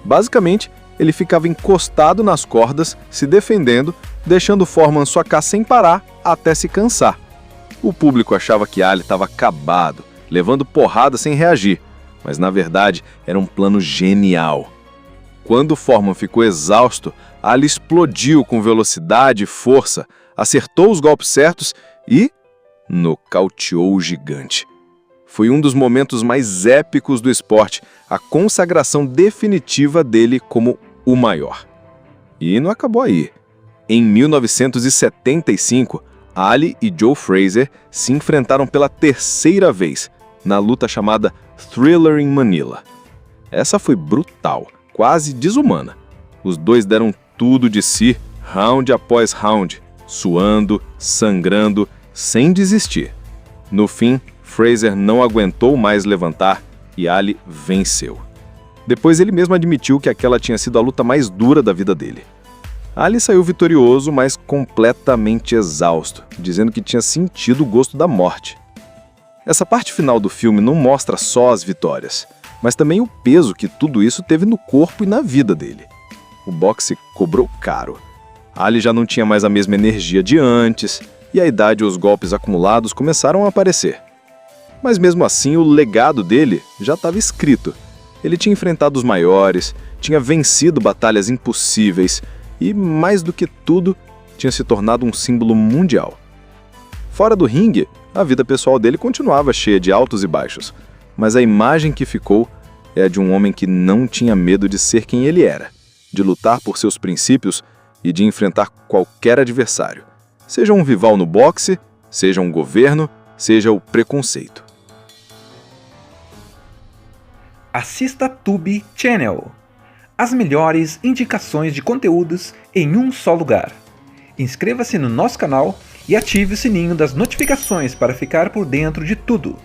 Basicamente, ele ficava encostado nas cordas, se defendendo, deixando Foreman socar sem parar até se cansar. O público achava que Ali estava acabado, levando porrada sem reagir, mas na verdade era um plano genial. Quando Foreman ficou exausto, Ali explodiu com velocidade e força, acertou os golpes certos e nocauteou o gigante. Foi um dos momentos mais épicos do esporte, a consagração definitiva dele como o maior. E não acabou aí. Em 1975, Ali e Joe Frazier se enfrentaram pela terceira vez, na luta chamada Thriller in Manila. Essa foi brutal, quase desumana. Os dois deram tudo de si, round após round, suando, sangrando, sem desistir. No fim, Frazier não aguentou mais levantar e Ali venceu. Depois ele mesmo admitiu que aquela tinha sido a luta mais dura da vida dele. Ali saiu vitorioso, mas completamente exausto, dizendo que tinha sentido o gosto da morte. Essa parte final do filme não mostra só as vitórias, mas também o peso que tudo isso teve no corpo e na vida dele. O boxe cobrou caro. Ali já não tinha mais a mesma energia de antes, e a idade e os golpes acumulados começaram a aparecer. Mas mesmo assim, o legado dele já estava escrito. Ele tinha enfrentado os maiores, tinha vencido batalhas impossíveis e, mais do que tudo, tinha se tornado um símbolo mundial. Fora do ringue, a vida pessoal dele continuava cheia de altos e baixos, mas a imagem que ficou é a de um homem que não tinha medo de ser quem ele era, de lutar por seus princípios e de enfrentar qualquer adversário, seja um rival no boxe, seja um governo, seja o preconceito. Assista Tube Channel. As melhores indicações de conteúdos em um só lugar. Inscreva-se no nosso canal e ative o sininho das notificações para ficar por dentro de tudo.